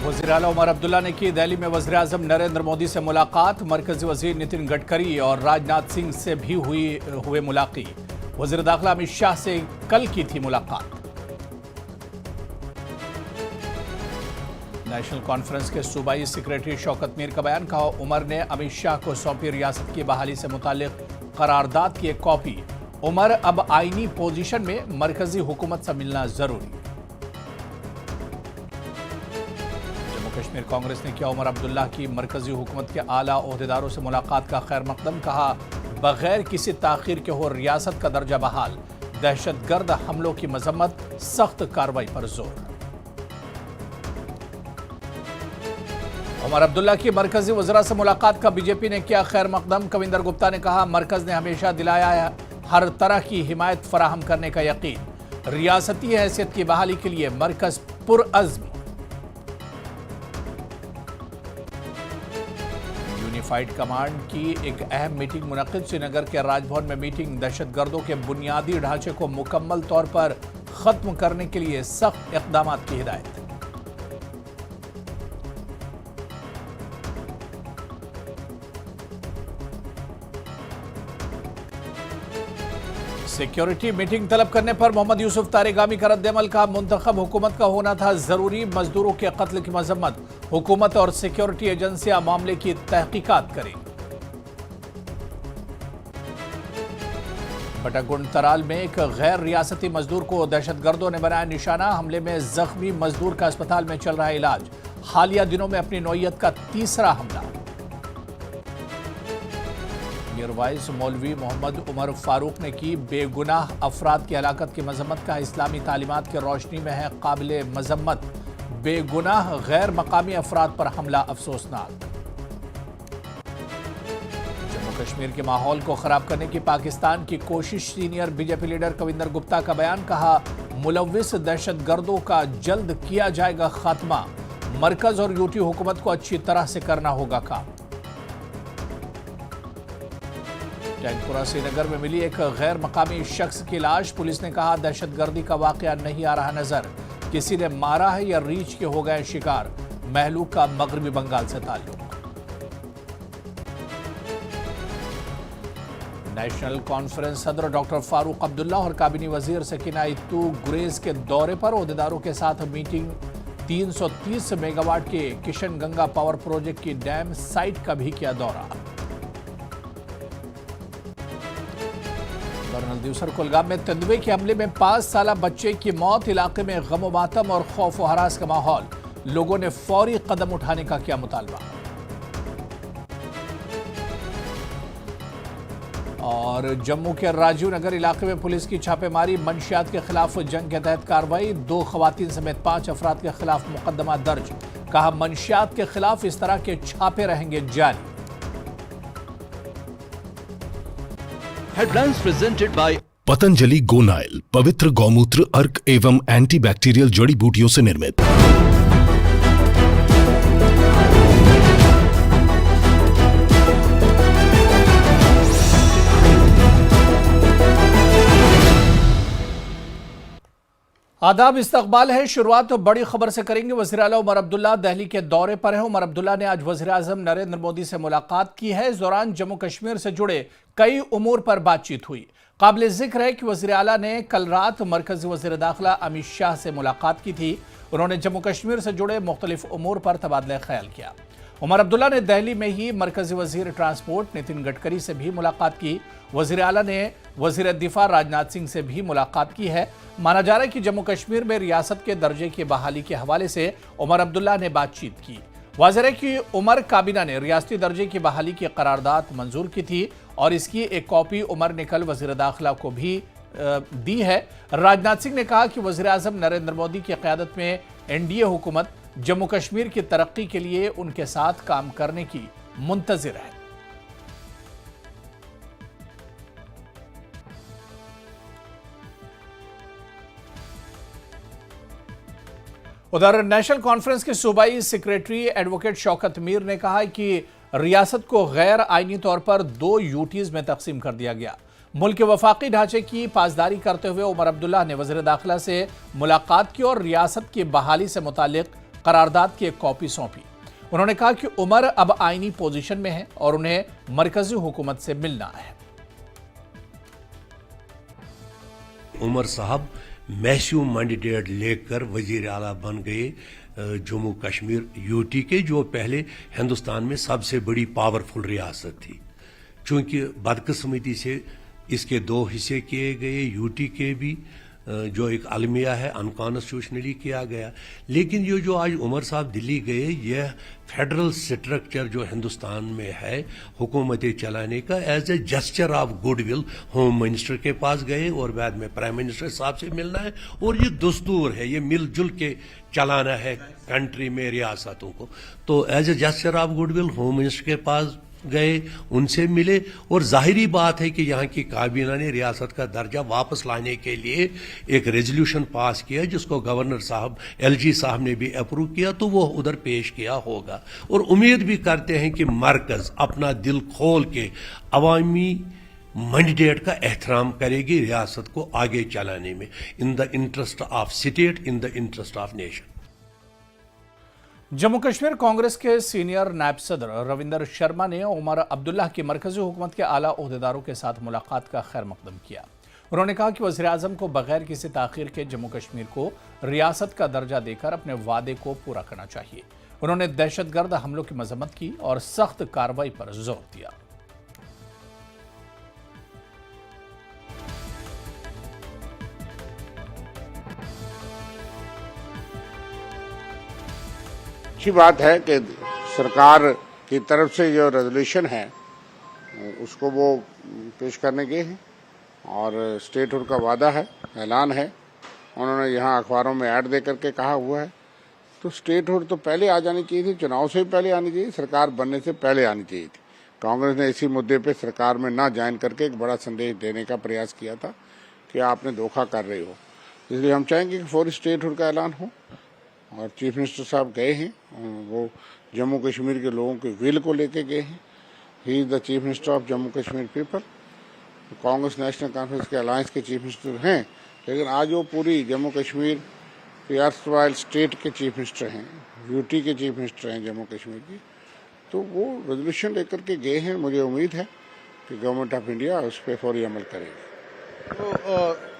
वज़ीर आला उमर अब्दुल्ला ने की दिल्ली में वज़ीर आज़म नरेंद्र मोदी से मुलाकात। मरकजी वज़ीर नितिन गडकरी और राजनाथ सिंह से भी हुए मुलाकात। वज़ीर दाखिला अमित शाह से कल की थी मुलाकात। नेशनल कॉन्फ्रेंस के सूबाई सेक्रेटरी शौकत मीर का बयान। कहा, उमर ने अमित शाह को सौंपी रियासत की बहाली से मुताल्लिक करारदाद की एक कॉपी। उमर अब आईनी पोजीशन में मरकजी हुकूमत से मिलना जरूरी। जम्मू कश्मीर कांग्रेस ने किया उमर अब्दुल्ला की मरकजी हुकूमत के आला ओहदेदारों से मुलाकात का खैर मकदम। कहा, बगैर किसी ताखीर के हो रियासत का दर्जा बहाल। दहशतगर्द हमलों की मजम्मत, सख्त कार्रवाई पर जोर। उमर अब्दुल्ला की मरकजी वज़रा से मुलाकात का बीजेपी ने किया खैर मकदम। कविंदर गुप्ता ने कहा, मरकज ने हमेशा दिलाया है हर तरह की हिमायत फराहम करने का यकीन। रियासती हैसियत की बहाली के लिए मरकज पुरअज़्म। यूनिफाइड कमांड की एक अहम मीटिंग मुनक्किद। श्रीनगर के राजभवन में मीटिंग। दहशतगर्दों के बुनियादी ढांचे को मुकम्मल तौर पर खत्म करने के लिए सख्त इक़दाम की हिदायत। सिक्योरिटी मीटिंग तलब करने पर मोहम्मद यूसुफ तारिगामी का रद्द-ए-अमल। का मुंतखब हुकूमत का होना था जरूरी। मजदूरों के कत्ल की मजम्मत। हुकूमत और सिक्योरिटी एजेंसियां मामले की तहकीकात करें। बटागुंड तराल में एक गैर रियासती मजदूर को दहशतगर्दों ने बनाया निशाना। हमले में जख्मी मजदूर का अस्पताल में चल रहा है इलाज। हालिया दिनों में अपनी नौयत का तीसरा हमला। मीरवाइज मौलवी मोहम्मद उमर फारूक ने की बेगुनाह अफराद की हलाकत की मजम्मत। का इस्लामी तालीमात की रोशनी में है काबिले मजम्मत। बेगुनाह गैर मकामी अफराद पर हमला अफसोसनाक। जम्मू कश्मीर के माहौल को खराब करने की पाकिस्तान की कोशिश। Senior BJP leader Kavinder Gupta का बयान। कहा, मुलव्विस दहशतगर्दों का जल्द किया जाएगा खात्मा। मरकज और यूटी हुकूमत को अच्छी तरह से करना होगा काम। टैंकपुरा श्रीनगर में मिली एक गैर मकामी शख्स की लाश। पुलिस ने कहा, दहशतगर्दी का वाकया नहीं आ रहा नजर। किसी ने मारा है या रीछ के हो गए शिकार। महलूक का मगरबी बंगाल से ताल्लुक। नेशनल कॉन्फ्रेंस सदर डॉक्टर फारूक अब्दुल्ला और काबीनी वजीर सकीना इत्तू गुरेज के दौरे पर। ओहदेदारों के साथ मीटिंग। 330 मेगावाट के किशन गंगा पावर प्रोजेक्ट की डैम साइट का भी किया दौरा। कर्नल दिवसर कुलगाम में तेंदुए के हमले में 5 साला बच्चे की मौत। इलाके में गम मातम और खौफ व हरास का माहौल। लोगों ने फौरी कदम उठाने का किया मुतालबा। और जम्मू के राजीव नगर इलाके में पुलिस की छापेमारी। मंशियात के खिलाफ जंग के तहत कार्रवाई। 2 खवातीन समेत 5 अफराद के खिलाफ मुकदमा दर्ज। कहा, मंशियात के खिलाफ इस तरह के छापे रहेंगे जारी। Headlines presented by Patanjali Gonyle पवित्र गौमूत्र अर्क एवं एंटीबैक्टीरियल जड़ी बूटियों से निर्मित। आदाब, इस्तकबाल है। शुरुआत तो बड़ी खबर से करेंगे। वज़ीर आला उमर अब्दुल्ला दिल्ली के दौरे पर है। उमर अब्दुल्ला ने आज वज़ीर आज़म नरेंद्र मोदी से मुलाकात की है। इस दौरान जम्मू कश्मीर से जुड़े कई उमूर पर बातचीत हुई। काबिल जिक्र है कि वज़ीर आला ने कल रात मरकजी वज़ीर दाखिला अमित शाह से मुलाकात की थी। उन्होंने जम्मू कश्मीर से जुड़े मुख्तलिफ उमूर पर तबादला ख्याल किया। उमर अब्दुल्ला ने दिल्ली में ही मरकजी वज़ीर ट्रांसपोर्ट नितिन गडकरी से भी मुलाकात की। वज़ीर आला ने वज़ीर दिफा राजनाथ सिंह से भी मुलाकात की है। माना जा रहा है कि जम्मू कश्मीर में रियासत के दर्जे की बहाली के हवाले से उमर अब्दुल्ला ने बातचीत की। वाज़ेह है कि उमर काबीना ने रियासती दर्जे की बहाली की करारदाद मंजूर की थी और इसकी एक कॉपी उमर ने कल वज़ीर दाखिला को भी दी है। राजनाथ सिंह ने कहा कि वज़ीर आज़म नरेंद्र मोदी की क़यादत में एनडीए हुकूमत जम्मू कश्मीर की तरक्की के लिए उनके साथ काम करने की मुंतज़िर है। उधर नेशनल कॉन्फ्रेंस के सूबाई सेक्रेटरी एडवोकेट शौकत मीर ने कहा कि रियासत को गैर आईनी तौर पर 2 यूटीज में तकसीम कर दिया गया। मुल्क के वफाकी ढांचे की पासदारी करते हुए उमर अब्दुल्ला ने वज़ीर दाखिला से मुलाकात की और रियासत की बहाली से मुतालिक करारदाद की एक कॉपी सौंपी। उन्होंने कहा कि उमर अब आईनी पोजीशन में है और उन्हें मरकजी हुकूमत से मिलना है। उमर साहब मैसिव मैंडेट लेकर वजीर आला बन गए जम्मू कश्मीर यूटी के, जो पहले हिंदुस्तान में सबसे बड़ी पावरफुल रियासत थी। चूंकि बदकिस्मती से इसके दो हिस्से किए गए, यूटी के भी जो एक अलमिया है अनकॉन्स्टिट्यूशनली किया गया। लेकिन ये जो आज उमर साहब दिल्ली गए, यह फेडरल स्ट्रक्चर जो हिंदुस्तान में है हुकूमत चलाने का, as a gesture of goodwill home minister के पास गए और बाद में प्राइम मिनिस्टर साहब से मिलना है। और ये दस्तूर है, ये मिलजुल के चलाना है कंट्री में रियासतों को। तो as a gesture of goodwill home minister के पास गए, उनसे मिले और जाहिरी बात है कि यहाँ की काबीना ने रियासत का दर्जा वापस लाने के लिए एक रेजोल्यूशन पास किया, जिसको गवर्नर साहब एलजी साहब ने भी अप्रूव किया, तो वो उधर पेश किया होगा। और उम्मीद भी करते हैं कि मरकज अपना दिल खोल के अवामी मैंडेट का एहतराम करेगी रियासत को आगे चलाने में, in the interest of state, in the interest of nation. Jammu Kashmir Congress के सीनियर नायब सदर रविंदर शर्मा ने उमर अब्दुल्ला की मरकजी हुकूमत के आला ओहदेदारों के साथ मुलाकात का खैर मकदम किया। उन्होंने कहा कि वज़ीर आज़म को बगैर किसी ताख़ीर के जम्मू कश्मीर को रियासत का दर्जा देकर अपने वादे को पूरा करना चाहिए। उन्होंने दहशतगर्द हमलों की मजम्मत की और सख्त कार्रवाई पर जोर दिया। अच्छी बात है कि सरकार की तरफ से जो रेजोल्यूशन है उसको वो पेश करने गए हैं और स्टेटहुड का वादा है, ऐलान है। उन्होंने यहाँ अखबारों में ऐड दे करके कहा हुआ है। तो स्टेटहुड तो पहले आ जानी चाहिए थी, चुनाव से भी पहले आनी चाहिए, सरकार बनने से पहले आनी चाहिए थी। कांग्रेस ने इसी मुद्दे पे सरकार में ना ज्वाइन करके एक बड़ा संदेश देने का प्रयास किया था कि आपने धोखा कर रहे हो। इसलिए हम चाहेंगे कि फौरी स्टेटहुड का ऐलान हो। और चीफ मिनिस्टर साहब गए हैं, वो जम्मू कश्मीर के लोगों के विल को लेके गए हैं। He is the chief minister of Jammu Kashmir people. Congress national conference के अलायंस के चीफ मिनिस्टर हैं, लेकिन आज वो पूरी जम्मू कश्मीर के अर्सवाइल स्टेट के चीफ मिनिस्टर हैं, यूटी के चीफ मिनिस्टर हैं जम्मू कश्मीर की। तो वो रेजोल्यूशन लेकर के गए हैं। मुझे उम्मीद है कि गवर्नमेंट ऑफ इंडिया उस पर फौरी अमल करेगी। तो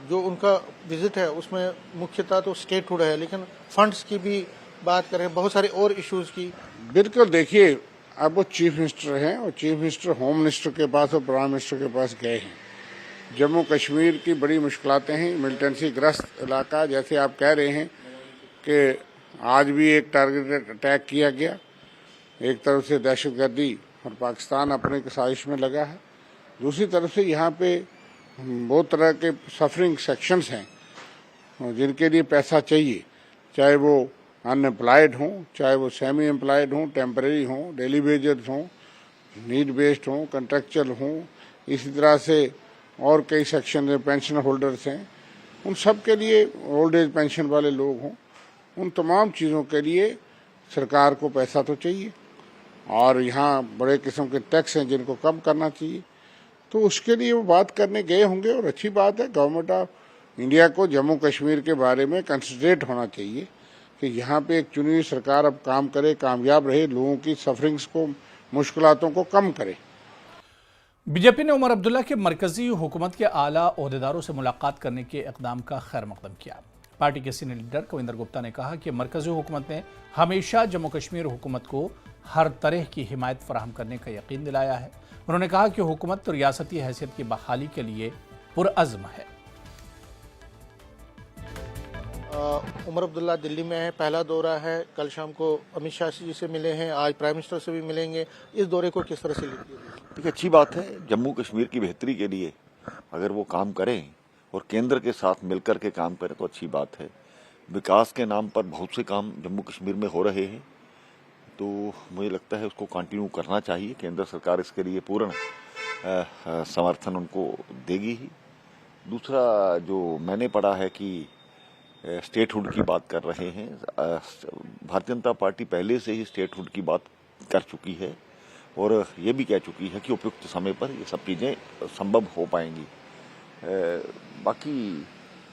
जो उनका विजिट है उसमें मुख्यतः तो स्टेटहुड है, लेकिन फंड्स की भी बात करें, बहुत सारे और इश्यूज की। बिल्कुल, देखिए अब वो चीफ मिनिस्टर हैं और चीफ मिनिस्टर होम मिनिस्टर के पास और प्राइम मिनिस्टर के पास गए हैं। जम्मू कश्मीर की बड़ी मुश्किलातें हैं, मिलिटेंसी ग्रस्त इलाका, जैसे आप कह रहे हैं कि आज भी एक टारगेटेड अटैक किया गया। एक तरफ से दहशतगर्दी और पाकिस्तान अपने साजिश में लगा है, दूसरी तरफ से यहाँ पे बहुत तरह के सफरिंग सेक्शंस हैं जिनके लिए पैसा चाहिए, चाहे वो अनएम्प्लॉयड हों, चाहे वो सेमी एम्प्लॉयड हों, टेम्परेरी हों, डेली वेजर्स हों, नीड बेस्ड हों, कंट्रेक्चुअल हों। इसी तरह से और कई सेक्शन में पेंशन होल्डर्स हैं, उन सब के लिए, ओल्ड एज पेंशन वाले लोग हों, उन तमाम चीज़ों के लिए सरकार को पैसा तो चाहिए। और यहाँ बड़े किस्म के टैक्स हैं जिनको कम करना चाहिए, तो उसके लिए वो बात करने गए होंगे। और अच्छी बात है, गवर्नमेंट ऑफ इंडिया को जम्मू कश्मीर के बारे में कंसिडरेट होना चाहिए कि यहाँ पे एक चुनी हुई सरकार अब काम करे, कामयाब रहे, लोगों की सफरिंग्स को, मुश्किलातों को कम करे। बीजेपी ने उमर अब्दुल्ला के मरकजी हुकूमत के आला ओहदेदारों से मुलाकात करने के इकदाम का खैर मकदम किया। पार्टी के सीनियर लीडर कविंदर गुप्ता ने कहा कि मरकजी हुकूमत ने हमेशा जम्मू कश्मीर हुकूमत को हर तरह की हिमायत फराहम करने का यकीन दिलाया है। उन्होंने कहा कि हुकूमत रियासती हैसियत की बहाली के लिए पुरअज़्म है। उमर अब्दुल्ला दिल्ली में है, पहला दौरा है। कल शाम को अमित शाह जी से मिले हैं, आज प्राइम मिनिस्टर से भी मिलेंगे। इस दौरे को किस तरह से लीजिए? देखिए, अच्छी बात है, जम्मू कश्मीर की बेहतरी के लिए अगर वो काम करें और केंद्र के साथ मिलकर के काम करें तो अच्छी बात है। विकास के नाम पर बहुत से काम जम्मू कश्मीर में हो रहे हैं, तो मुझे लगता है उसको कंटिन्यू करना चाहिए। केंद्र सरकार इसके लिए पूर्ण समर्थन उनको देगी ही। दूसरा, जो मैंने पढ़ा है कि स्टेटहुड की बात कर रहे हैं, भारतीय जनता पार्टी पहले से ही स्टेटहुड की बात कर चुकी है और ये भी कह चुकी है कि उपयुक्त समय पर ये सब चीज़ें संभव हो पाएंगी। बाकी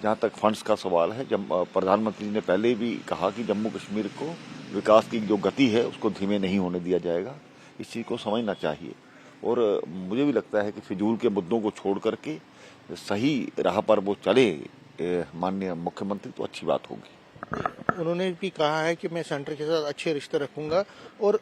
जहाँ तक फंड्स का सवाल है, जब प्रधानमंत्री ने पहले भी कहा कि जम्मू कश्मीर को विकास की जो गति है उसको धीमे नहीं होने दिया जाएगा। इस चीज़ को समझना चाहिए और मुझे भी लगता है कि फिजूल के मुद्दों को छोड़ करके सही राह पर वो चले माननीय मुख्यमंत्री, तो अच्छी बात होगी। उन्होंने भी कहा है कि मैं सेंटर के साथ अच्छे रिश्ते रखूंगा और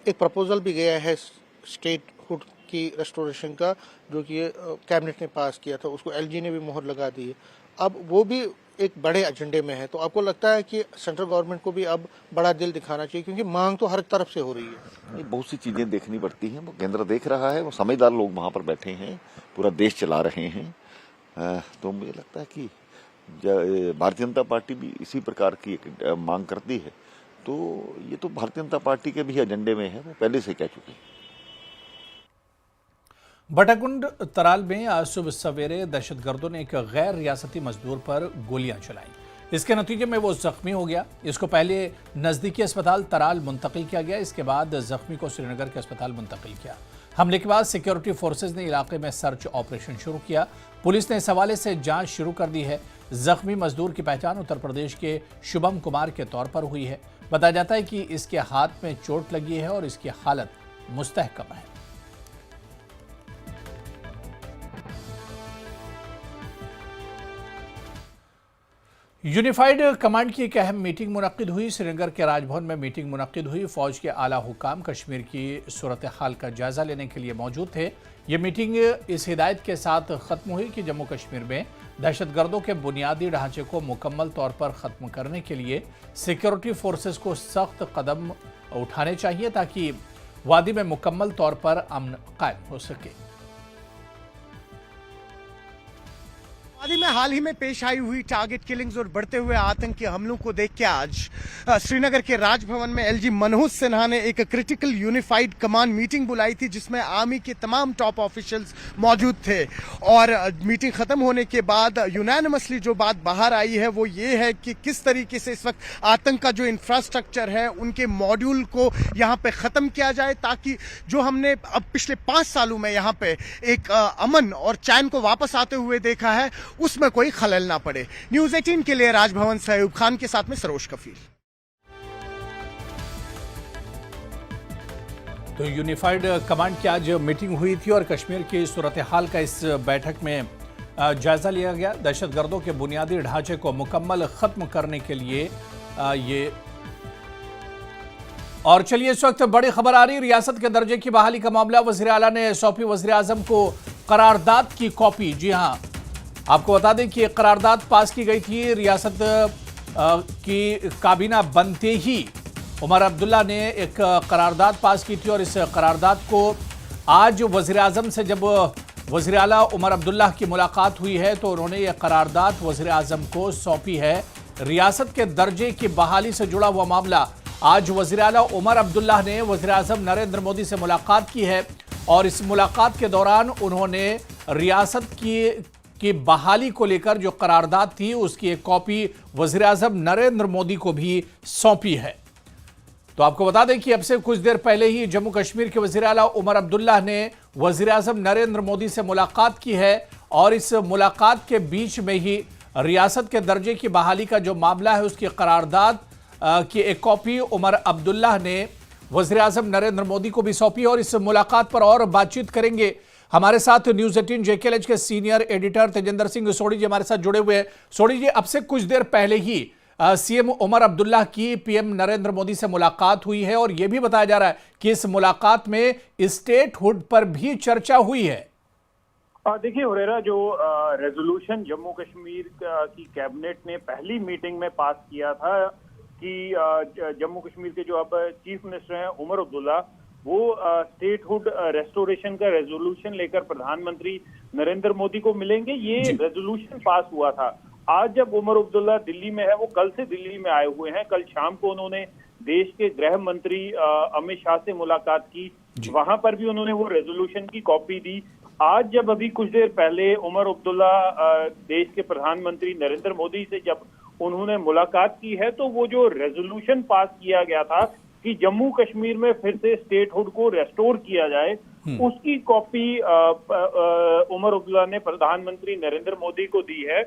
एक प्रपोजल भी गया है स्टेटहुड की रेस्टोरेशन का, जो कि कैबिनेट ने पास किया था, उसको एलजी ने भी मोहर लगा दी है। अब वो भी एक बड़े एजेंडे में है, तो आपको लगता है कि सेंट्रल गवर्नमेंट को भी अब बड़ा दिल दिखाना चाहिए, क्योंकि मांग तो हर तरफ से हो रही है। ये बहुत सी चीजें देखनी पड़ती हैं, वो केंद्र देख रहा है, वो समझदार लोग वहां पर बैठे हैं, पूरा देश चला रहे हैं। तो मुझे लगता है कि भारतीय जनता पार्टी भी इसी प्रकार की एक मांग करती है, तो ये तो भारतीय जनता पार्टी के भी एजेंडे में है, वो पहले से कह चुके हैं। बटाकुंड तराल में आज सुबह सवेरे दहशतगर्दों ने एक गैर रियासती मजदूर पर गोलियां चलाई। इसके नतीजे में वो जख्मी हो गया। इसको पहले नजदीकी अस्पताल तराल मुंतकिल किया गया, इसके बाद जख्मी को श्रीनगर के अस्पताल मुंतकिल किया। हमले के बाद सिक्योरिटी फोर्सेज ने इलाके में सर्च ऑपरेशन शुरू किया। पुलिस ने इस हवाले से जांच शुरू कर दी है। जख्मी मजदूर की पहचान उत्तर प्रदेश के शुभम कुमार के तौर पर हुई है। बताया जाता है कि इसके हाथ में चोट लगी है और इसकी हालत मुस्तहकम है। यूनिफाइड कमांड की एक अहम मीटिंग मुनक्किद हुई। श्रीनगर के राजभवन में मीटिंग मुनक्किद हुई। फौज के आला हुकाम कश्मीर की सूरत हाल का जायजा लेने के लिए मौजूद थे। ये मीटिंग इस हिदायत के साथ खत्म हुई कि जम्मू कश्मीर में दहशतगर्दों के बुनियादी ढांचे को मुकम्मल तौर पर खत्म करने के लिए सिक्योरिटी फोर्सेस को सख्त कदम उठाने चाहिए ताकि वादी में मुकम्मल तौर पर अमन कायम हो सके। वादी में हाल ही में पेश आई हुई टारगेट किलिंग्स और बढ़ते हुए आतंकी हमलों को देख के आज श्रीनगर के राजभवन में एलजी मनोज सिन्हा ने एक क्रिटिकल यूनिफाइड कमांड मीटिंग बुलाई थी, जिसमें आर्मी के तमाम टॉप ऑफिशियल्स मौजूद थे। और मीटिंग खत्म होने के बाद यूनानिमसली जो बात बाहर आई है वो ये है कि किस तरीके से इस वक्त आतंक का जो इंफ्रास्ट्रक्चर है उनके मॉड्यूल को यहाँ पे खत्म किया जाए, ताकि जो हमने अब पिछले 5 सालों में यहाँ पे एक अमन और चैन को वापस आते हुए देखा है उसमें कोई खलल ना पड़े। न्यूज़ 18 के लिए राजभवन से अयूब खान के साथ में सरोज कफील। तो यूनिफाइड कमांड की आज मीटिंग हुई थी और कश्मीर की सूरत हाल का इस बैठक में जायजा लिया गया। दहशतगर्दों के बुनियादी ढांचे को मुकम्मल खत्म करने के लिए ये। और चलिए इस वक्त बड़ी खबर आ रही, रियासत के दर्जे की बहाली का मामला। वज़ीर आला ने सौंपी वज़ीर आज़म को करारदाद की कॉपी। जी हां, आपको बता दें कि एक करारदाद पास की गई थी। रियासत की काबीना बनते ही उमर अब्दुल्ला ने एक करारदाद पास की थी और इस करारदाद को आज वज़ीर आज़म से जब वज़ीर आला उमर अब्दुल्ला की मुलाकात हुई है तो उन्होंने ये करारदाद वज़ीर आज़म को सौंपी है। रियासत के दर्जे की बहाली से जुड़ा हुआ मामला। आज वज़ीर आला उमर अब्दुल्ला ने वज़ीर आज़म नरेंद्र मोदी से मुलाकात की है और इस मुलाकात के दौरान उन्होंने रियासत की बहाली को लेकर जो करारदाद थी उसकी एक कॉपी वज़ीर आज़म नरेंद्र मोदी को भी सौंपी है। तो आपको बता दें कि अब से कुछ देर पहले ही जम्मू कश्मीर के वज़ीर आला उमर अब्दुल्ला ने वज़ीर आज़म नरेंद्र मोदी से मुलाकात की है और इस मुलाकात के बीच में ही रियासत के दर्जे की बहाली का जो मामला है उसकी करारदाद की एक कॉपी उमर अब्दुल्ला ने वज़ीर आज़म नरेंद्र मोदी को भी सौंपी और इस मुलाकात पर और बातचीत करेंगे। हमारे साथ न्यूज़ 18 JKLH के सीनियर एडिटर तेजेंद्र सिंह सोढ़ी जी हमारे साथ जुड़े हुए हैं। सोढ़ी जी, अब से कुछ देर पहले ही सीएम उमर अब्दुल्ला की पीएम नरेंद्र मोदी से मुलाकात हुई है और यह भी बताया जा रहा है कि इस मुलाकात में स्टेटहुड पर भी चर्चा हुई है। देखिए हुरैरा, जो रेजोल्यूशन जम्मू कश्मीर की कैबिनेट ने पहली मीटिंग में पास किया था कि जम्मू कश्मीर के जो अब चीफ मिनिस्टर हैं उमर अब्दुल्ला, वो स्टेटहुड रेस्टोरेशन का रेजोल्यूशन लेकर प्रधानमंत्री नरेंद्र मोदी को मिलेंगे, ये रेजोल्यूशन पास हुआ था। आज जब उमर अब्दुल्ला दिल्ली में है, वो कल से दिल्ली में आए हुए हैं। कल शाम को उन्होंने देश के गृह मंत्री अमित शाह से मुलाकात की, वहां पर भी उन्होंने वो रेजोल्यूशन की कॉपी दी। आज जब अभी कुछ देर पहले उमर अब्दुल्ला देश के प्रधानमंत्री नरेंद्र मोदी से जब उन्होंने मुलाकात की है तो वो जो रेजोल्यूशन पास किया गया था कि जम्मू कश्मीर में फिर से स्टेटहुड को रेस्टोर किया जाए, उसकी कॉपी उमर अब्दुल्ला ने प्रधानमंत्री नरेंद्र मोदी को दी है।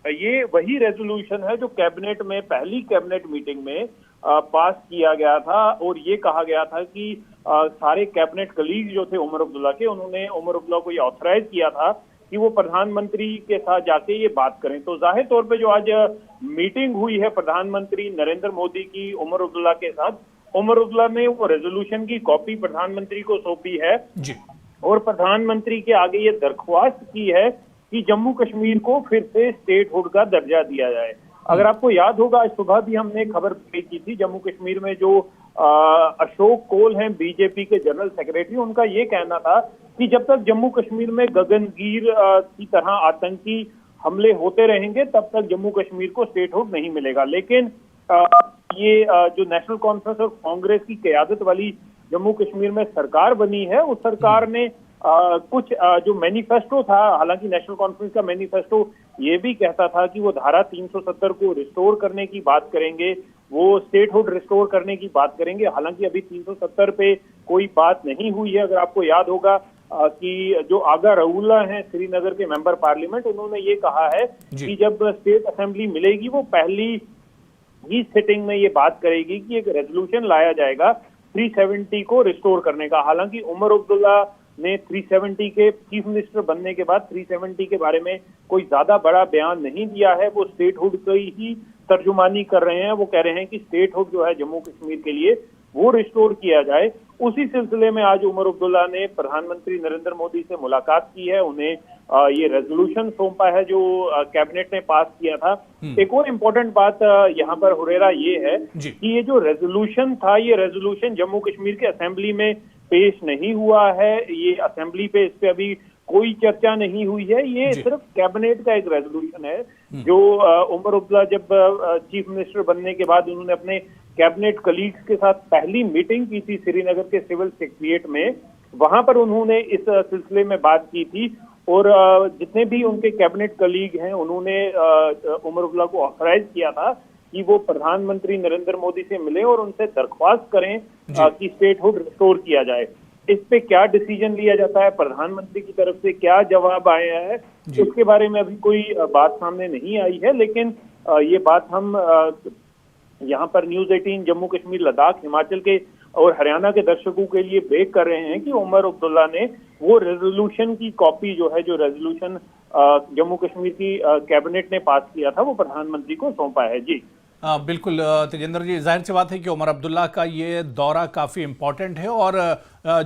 ये वही रेजोल्यूशन है जो कैबिनेट में पहली कैबिनेट मीटिंग में पास किया गया था और ये कहा गया था कि सारे कैबिनेट कलीग जो थे उमर अब्दुल्ला के, उन्होंने उमर अब्दुल्ला को ये ऑथराइज किया था कि वो प्रधानमंत्री के साथ जाके ये बात करें। तो जाहिर तौर पे जो आज मीटिंग हुई है प्रधानमंत्री नरेंद्र मोदी की उमर अब्दुल्ला के साथ, उमर अब्दुल्ला ने वो रेजोल्यूशन की कॉपी प्रधानमंत्री को सौंपी है जी। और प्रधानमंत्री के आगे ये दरख्वास्त की है कि जम्मू कश्मीर को फिर से स्टेटहुड का दर्जा दिया जाए। अगर आपको याद होगा, आज सुबह भी हमने खबर पेश की थी, जम्मू कश्मीर में जो अशोक कोल हैं बीजेपी के जनरल सेक्रेटरी, उनका ये कहना था कि जब तक जम्मू कश्मीर में गगनगीर की तरह आतंकी हमले होते रहेंगे तब तक जम्मू कश्मीर को स्टेटहुड नहीं मिलेगा। लेकिन ये जो नेशनल कॉन्फ्रेंस और कांग्रेस की क़यादत वाली जम्मू कश्मीर में सरकार बनी है, उस सरकार ने कुछ जो मैनिफेस्टो था, हालांकि नेशनल कॉन्फ्रेंस का मैनिफेस्टो ये भी कहता था कि वो धारा 370 को रिस्टोर करने की बात करेंगे, वो स्टेटहुड रिस्टोर करने की बात करेंगे। हालांकि अभी 370 पे कोई बात नहीं हुई है। अगर आपको याद होगा कि जो आगा रऊला हैं श्रीनगर के मेंबर पार्लियामेंट, उन्होंने ये कहा है कि जब स्टेट असेंबली मिलेगी वो पहली ही सिटिंग में ये बात करेगी कि एक रेजोल्यूशन लाया जाएगा 370 को रिस्टोर करने का। हालांकि उमर अब्दुल्ला ने 370 के चीफ मिनिस्टर बनने के बाद 370 के बारे में कोई ज्यादा बड़ा बयान नहीं दिया है। वो स्टेटहुड की ही तर्जुमानी कर रहे हैं। वो कह रहे हैं कि स्टेटहुड जो है जम्मू कश्मीर के लिए वो रिस्टोर किया जाए। उसी सिलसिले में आज उमर अब्दुल्ला ने प्रधानमंत्री नरेंद्र मोदी से मुलाकात की है, उन्हें ये रेजोल्यूशन सौंपा है जो कैबिनेट ने पास किया था। एक और इम्पोर्टेंट बात यहाँ पर हुरेरा ये है कि ये जो रेजोल्यूशन था, ये रेजोल्यूशन जम्मू कश्मीर के असेंबली में पेश नहीं हुआ है। ये असेंबली पे इस पे अभी कोई चर्चा नहीं हुई है। ये सिर्फ कैबिनेट का एक रेजोल्यूशन है जो उमर अब्दुल्ला जब चीफ मिनिस्टर बनने के बाद उन्होंने अपने कैबिनेट कलीग्स के साथ पहली मीटिंग की थी श्रीनगर के सिविल सेक्रेटेरिएट में, वहां पर उन्होंने इस सिलसिले में बात की थी और जितने भी उनके कैबिनेट कलीग हैं उन्होंने उमर अब्दुल्ला को ऑथराइज किया था कि वो प्रधानमंत्री नरेंद्र मोदी से मिले और उनसे दरख्वास्त करें कि स्टेटहुड रिस्टोर किया जाए। इस पे क्या डिसीजन लिया जाता है, प्रधानमंत्री की तरफ से क्या जवाब आया है, उसके बारे में अभी कोई बात सामने नहीं आई है। लेकिन ये बात हम यहाँ पर न्यूज 18 जम्मू कश्मीर लद्दाख हिमाचल के और हरियाणा के दर्शकों के लिए ब्रेक कर रहे हैं कि उमर अब्दुल्ला ने वो रेजोल्यूशन की कॉपी जो है, जो रेजोल्यूशन जम्मू कश्मीर की कैबिनेट ने पास किया था, वो प्रधानमंत्री को सौंपा है। जी बिल्कुल तेजेंद्र जी, जाहिर सी बात है कि उमर अब्दुल्ला का ये दौरा काफ़ी इम्पोर्टेंट है और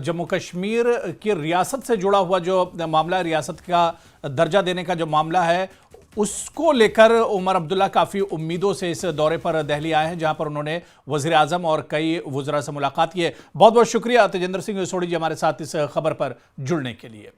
जम्मू कश्मीर की रियासत से जुड़ा हुआ जो मामला है, रियासत का दर्जा देने का जो मामला है, उसको लेकर उमर अब्दुल्ला काफ़ी उम्मीदों से इस दौरे पर दिल्ली आए हैं, जहां पर उन्होंने वज़ीर आज़म और कई वज़रा से मुलाकात की है। बहुत बहुत शुक्रिया तेजेंद्र सिंह सोढ़ी जी हमारे साथ इस खबर पर जुड़ने के लिए।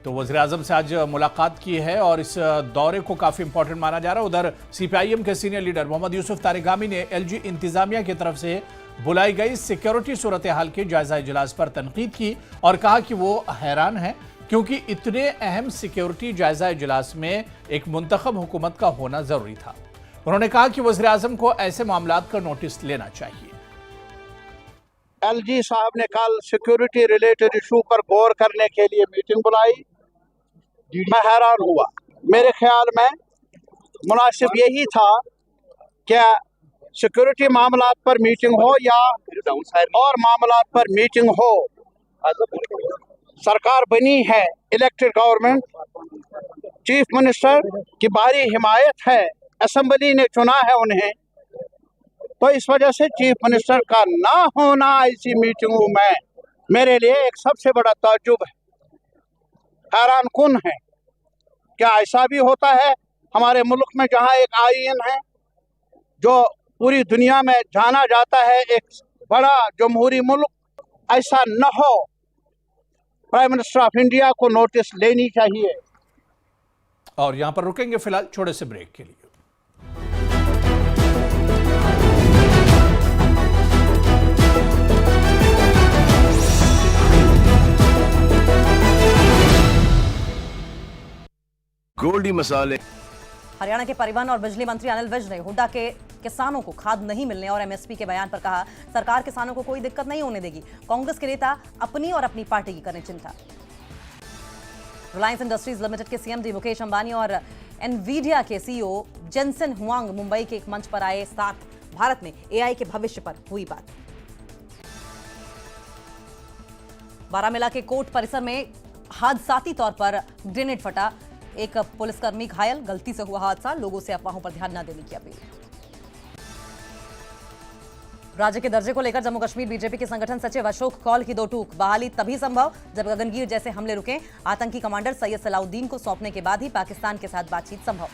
तो वज़ीर आज़म से आज मुलाकात की है और इस दौरे को काफ़ी इंपॉर्टेंट माना जा रहा है। उधर सीपीआईएम के सीनियर लीडर मोहम्मद यूसुफ तारिगामी ने एलजी इंतजामिया की तरफ से बुलाई गई सिक्योरिटी सूरत हाल के जायजा इजलास पर तनकीद की और कहा कि वो हैरान है क्योंकि इतने अहम सिक्योरिटी जायजा इजलास में एक मुंतखब हुकूमत का होना जरूरी था। उन्होंने कहा कि वज़ीर आज़म को ऐसे मामलात का नोटिस लेना चाहिए। एलजी साहब ने कल सिक्योरिटी रिलेटेड इशू पर गौर करने के लिए मीटिंग बुलाई। मैं हैरान हुआ। मेरे ख्याल में मुनासिब यही था क्या सिक्योरिटी मामलात पर मीटिंग हो या और मामलात पर मीटिंग हो। सरकार बनी है, इलेक्टेड गवर्नमेंट, चीफ मिनिस्टर की भारी हिमायत है, असेंबली ने चुना है उन्हें, तो इस वजह से चीफ मिनिस्टर का ना होना ऐसी मीटिंगों में मेरे लिए एक सबसे बड़ा ताज्जुब है, हैरान कुन है। क्या ऐसा भी होता है हमारे मुल्क में जहां एक आईन है जो पूरी दुनिया में जाना जाता है, एक बड़ा जमहूरी मुल्क, ऐसा न हो। प्राइम मिनिस्टर ऑफ इंडिया को नोटिस लेनी चाहिए। और यहां पर रुकेंगे फिलहाल छोटे से ब्रेक के लिए। गोल्डी मसाले। हरियाणा के परिवहन और बिजली मंत्री अनिल विज ने हुड्डा के किसानों को खाद नहीं मिलने और एमएसपी के बयान पर कहा, सरकार किसानों को कोई दिक्कत नहीं होने देगी। कांग्रेस के नेता अपनी और अपनी पार्टी की करें चिंता। रिलायंस इंडस्ट्रीज लिमिटेड के सीएमडी मुकेश अंबानी और एनवीडिया के सीईओ जेनसेन हुआंग मुंबई के एक मंच पर आए। साथ भारत में एआई के भविष्य पर हुई बात। बारामूला के कोर्ट परिसर में हादसाती तौर पर ग्रेनेड फटा, एक पुलिसकर्मी घायल। गलती से हुआ हादसा, लोगों से अफवाहों पर ध्यान न देने की अपील। राज्य के दर्जे को लेकर जम्मू कश्मीर बीजेपी के संगठन सचिव अशोक कौल की दो टूक। बहाली तभी संभव जब गगनगीर जैसे हमले रुके। आतंकी कमांडर सैयद सलाउद्दीन को सौंपने के बाद ही पाकिस्तान के साथ बातचीत संभव।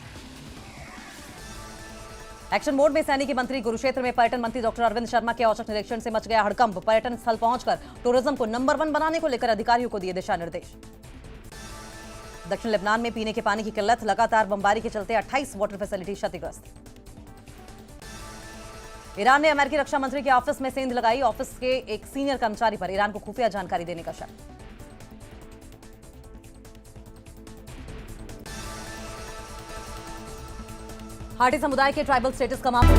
एक्शन मोड में सैनिकी मंत्री कुरुक्षेत्र में पर्यटन मंत्री डॉक्टर अरविंद शर्मा के औचक निरीक्षण से मच गया हड़कंप। पर्यटन स्थल पहुंचकर टूरिज्म को नंबर 1 बनाने को लेकर अधिकारियों को दिए दिशा निर्देश। दक्षिण लेबनान में पीने के पानी की किल्लत, लगातार बमबारी के चलते 28 वाटर फैसिलिटी क्षतिग्रस्त। ईरान ने अमेरिकी रक्षा मंत्री के ऑफिस में सेंध लगाई। ऑफिस के एक सीनियर कर्मचारी पर ईरान को खुफिया जानकारी देने का शक। हाटी समुदाय के ट्राइबल स्टेटस का मामला।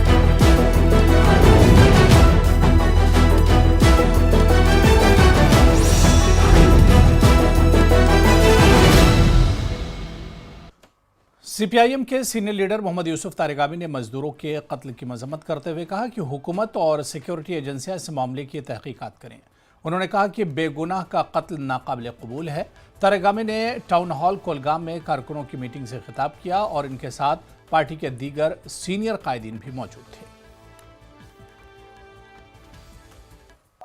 सीपीआईएम के सीनियर लीडर मोहम्मद यूसुफ तारिगामी ने मजदूरों के कत्ल की मजम्मत करते हुए कहा कि हुकूमत और सिक्योरिटी एजेंसियां इस मामले की तहकीकात करें। उन्होंने कहा कि बेगुनाह का कत्ल नाकाबिल कबूल है। तारिगामी ने टाउन हॉल कोलगाम में कारकुनों की मीटिंग से खिताब किया और इनके साथ पार्टी के दीगर सीनियर कायदीन भी मौजूद थे।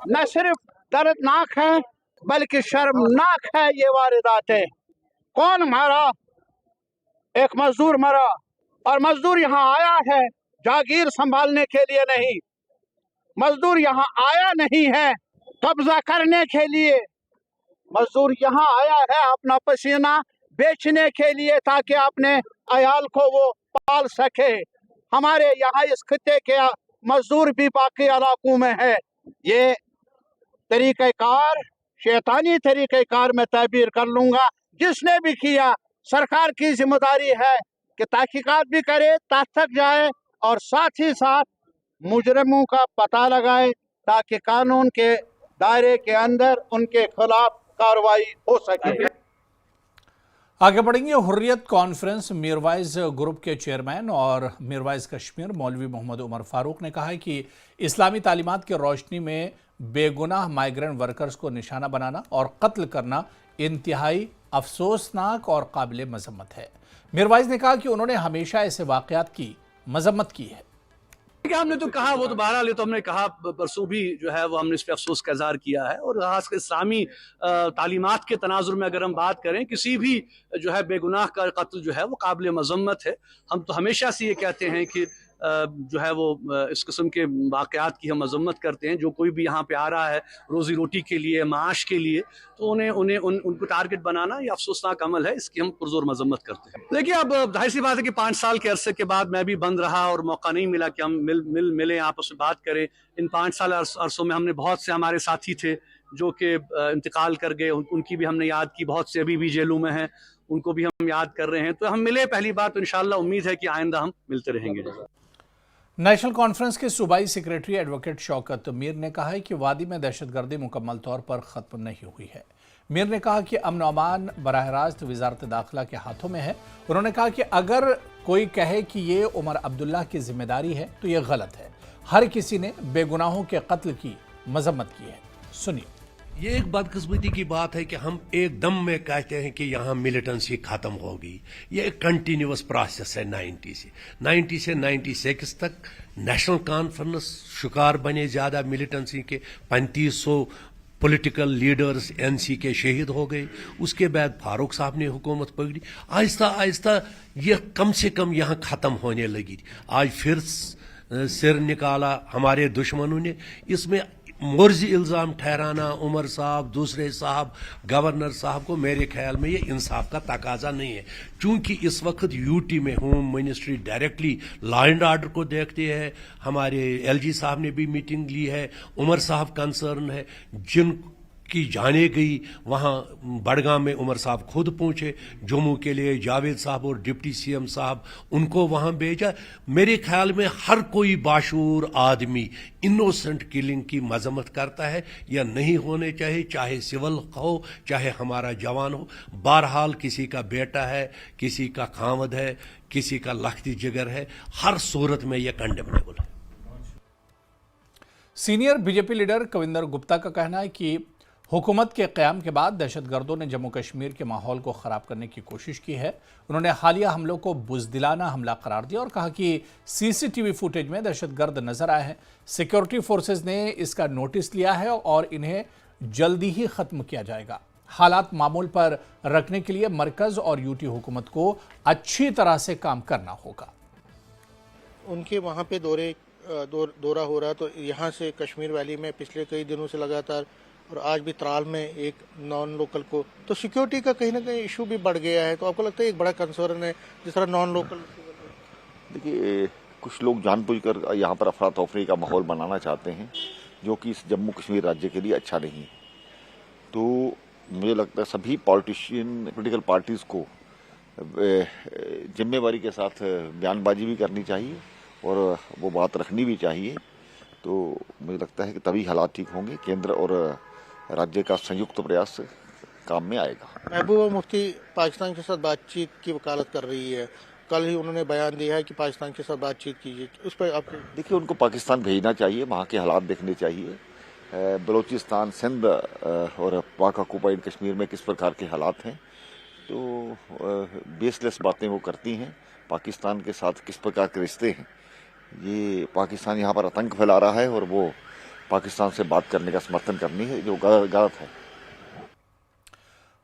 न सिर्फ दर्दनाक है बल्कि शर्मनाक है ये वारदातें। कौन मारा? एक मजदूर मरा, और मजदूर यहाँ आया है जागीर संभालने के लिए नहीं। मजदूर यहाँ आया नहीं है कब्जा करने के लिए। मजदूर यहाँ आया है अपना पसीना बेचने के लिए ताकि अपने अयाल को वो पाल सके। हमारे यहाँ इस खित्ते के मजदूर भी बाकी इलाकों में है। ये तरीक़ेकार शैतानी तरीक़ेकार में ताबीर कर लूंगा। जिसने भी किया, सरकार की जिम्मेदारी है कि तहकीकात भी करे, तह तक जाए और साथ ही साथ मुजरिमों का पता लगाए ताकि कानून के दायरे के अंदर उनके खिलाफ कार्रवाई हो सके। आगे बढ़ेंगे। हुर्रियत कॉन्फ्रेंस मीरवाइज ग्रुप के चेयरमैन और मीरवाइज कश्मीर मौलवी मोहम्मद उमर फारूक ने कहा है कि इस्लामी तालीमात की रोशनी में बेगुनाह माइग्रेंट वर्कर्स को निशाना बनाना और कत्ल करना इंतहाई अफसोसनाक और काबिल मजम्मत है। मीरवाइज ने कहा कि उन्होंने हमेशा ऐसे वाक़यात की मजम्मत की है। हमने तो कहा, वो तो बहरहाल ये तो हमने कहा परसों भी जो है वो हमने इस पर अफसोस का इजहार किया है। और खासकर इस्लामी तालीमात के तनाजुर में अगर हम बात करें, किसी भी जो है बेगुनाह का कत्ल जो है वो काबिल मजम्मत है। हम तो हमेशा से ये कहते हैं कि जो है वो इस किस्म के वाक़यात की हम मजम्मत करते हैं। जो कोई भी यहाँ पे आ रहा है रोज़ी रोटी के लिए, माश के लिए, तो उनको टारगेट बनाना ये अफसोसनाक अमल है। इसकी हम पुरजोर मजम्मत करते हैं। देखिए, अब जाहिर सी बात है कि 5 साल के अरसे के बाद मैं भी बंद रहा और मौका नहीं मिला कि हम मिलें, आपस में बात करें। इन 5 साल अरसों में हमने बहुत से हमारे साथी थे जो कि इंतकाल कर गए, उनकी भी हमने याद की। बहुत से अभी भी जेलों में हैं, उनको भी हम याद कर रहे हैं। तो हम मिले पहली बात, तो इंशाअल्लाह उम्मीद है कि आइंदा हम मिलते रहेंगे। नेशनल कॉन्फ्रेंस के सूबाई सेक्रेटरी एडवोकेट शौकत मीर ने कहा है कि वादी में दहशतगर्दी मुकम्मल तौर पर ख़त्म नहीं हुई है। मीर ने कहा कि अमन अमान बराह रास्त वजारत दाखिला के हाथों में है। उन्होंने कहा कि अगर कोई कहे कि ये उमर अब्दुल्ला की जिम्मेदारी है तो ये गलत है। हर किसी ने बेगुनाहों के कत्ल की मजम्मत की है। सुनिए। ये एक बदकिस्मती की बात है कि हम एकदम में कहते हैं कि यहाँ मिलिटेंसी खत्म हो गई। ये एक कंटिन्यूअस प्रोसेस है 90 से 96 तक। नेशनल कॉन्फ्रेंस शिकार बने ज्यादा मिलिटेंसी के। 3500 पॉलिटिकल लीडर्स एनसी के शहीद हो गए। उसके बाद फारूक साहब ने हुकूमत पकड़ी। आहिस्ता आहिस्ता ये कम से कम यहाँ खत्म होने लगी। आज फिर सिर निकाला हमारे दुश्मनों ने। इसमें मुर्जी इल्ज़ाम ठहराना उमर साहब, दूसरे साहब, गवर्नर साहब को, मेरे ख्याल में ये इंसाफ का तकाजा नहीं है। चूंकि इस वक्त यूटी में home ministry directly law and order को देखते हैं। हमारे एलजी साहब ने भी मीटिंग ली है। उमर साहब कंसर्न है। जिन की जाने गई। वहाँ बड़गाम में उमर साहब खुद पहुंचे, जम्मू के लिए जावेद साहब और डिप्टी सीएम साहब उनको वहाँ भेजा। मेरे ख्याल में हर कोई बाशूर आदमी इनोसेंट किलिंग की मजम्मत करता है, या नहीं होने चाहिए, चाहे सिविल हो चाहे हमारा जवान हो। बहरहाल किसी का बेटा है, किसी का खामद है, किसी का लखती जिगर है, हर सूरत में यह कंडेमनेबल है। Senior BJP leader Kavinder Gupta का कहना है कि हुकूमत के क़याम के बाद दहशतगर्दों ने जम्मू कश्मीर के माहौल को ख़राब करने की कोशिश की है। उन्होंने हालिया हमलों को बुज़दिलाना हमला करार दिया और कहा कि सीसीटीवी फुटेज में दहशतगर्द नजर आए हैं। सिक्योरिटी फोर्सेज ने इसका नोटिस लिया है और इन्हें जल्दी ही ख़त्म किया जाएगा। हालात मामूल पर रखने के लिए मरकज़ और यूटी हुकूमत को अच्छी तरह से काम करना होगा। उनके वहाँ पे दौरा हो रहा, तो यहाँ से कश्मीर वैली में पिछले कई दिनों से लगातार, और आज भी त्राल में एक नॉन लोकल को, तो सिक्योरिटी का कहीं ना कहीं इशू भी बढ़ गया है। तो आपको लगता है एक बड़ा कंसर्न है जिस तरह नॉन लोकल? देखिए, कुछ लोग जानबूझकर यहाँ पर अफरा तफरी का माहौल बनाना चाहते हैं, जो कि इस जम्मू कश्मीर राज्य के लिए अच्छा नहीं है। तो मुझे लगता है सभी पॉलिटिशियन, पॉलिटिकल पार्टीज को जिम्मेवारी के साथ बयानबाजी भी करनी चाहिए और वो बात रखनी भी चाहिए। तो मुझे लगता है कि तभी हालात ठीक होंगे। केंद्र और राज्य का संयुक्त प्रयास काम में आएगा। महबूबा मुफ्ती पाकिस्तान के साथ बातचीत की वकालत कर रही है। कल ही उन्होंने बयान दिया है कि पाकिस्तान के साथ बातचीत कीजिए। उस पर आप देखिए, उनको पाकिस्तान भेजना चाहिए, वहाँ के हालात देखने चाहिए। बलूचिस्तान, सिंध और पाक ऑक्युपाइड कश्मीर में किस प्रकार के हालात हैं। तो बेसलेस बातें वो करती हैं। पाकिस्तान के साथ किस प्रकार के रिश्ते हैं, ये पाकिस्तान यहाँ पर आतंक फैला रहा है और वो पाकिस्तान से बात करने का समर्थन करनी है, जो गलत है।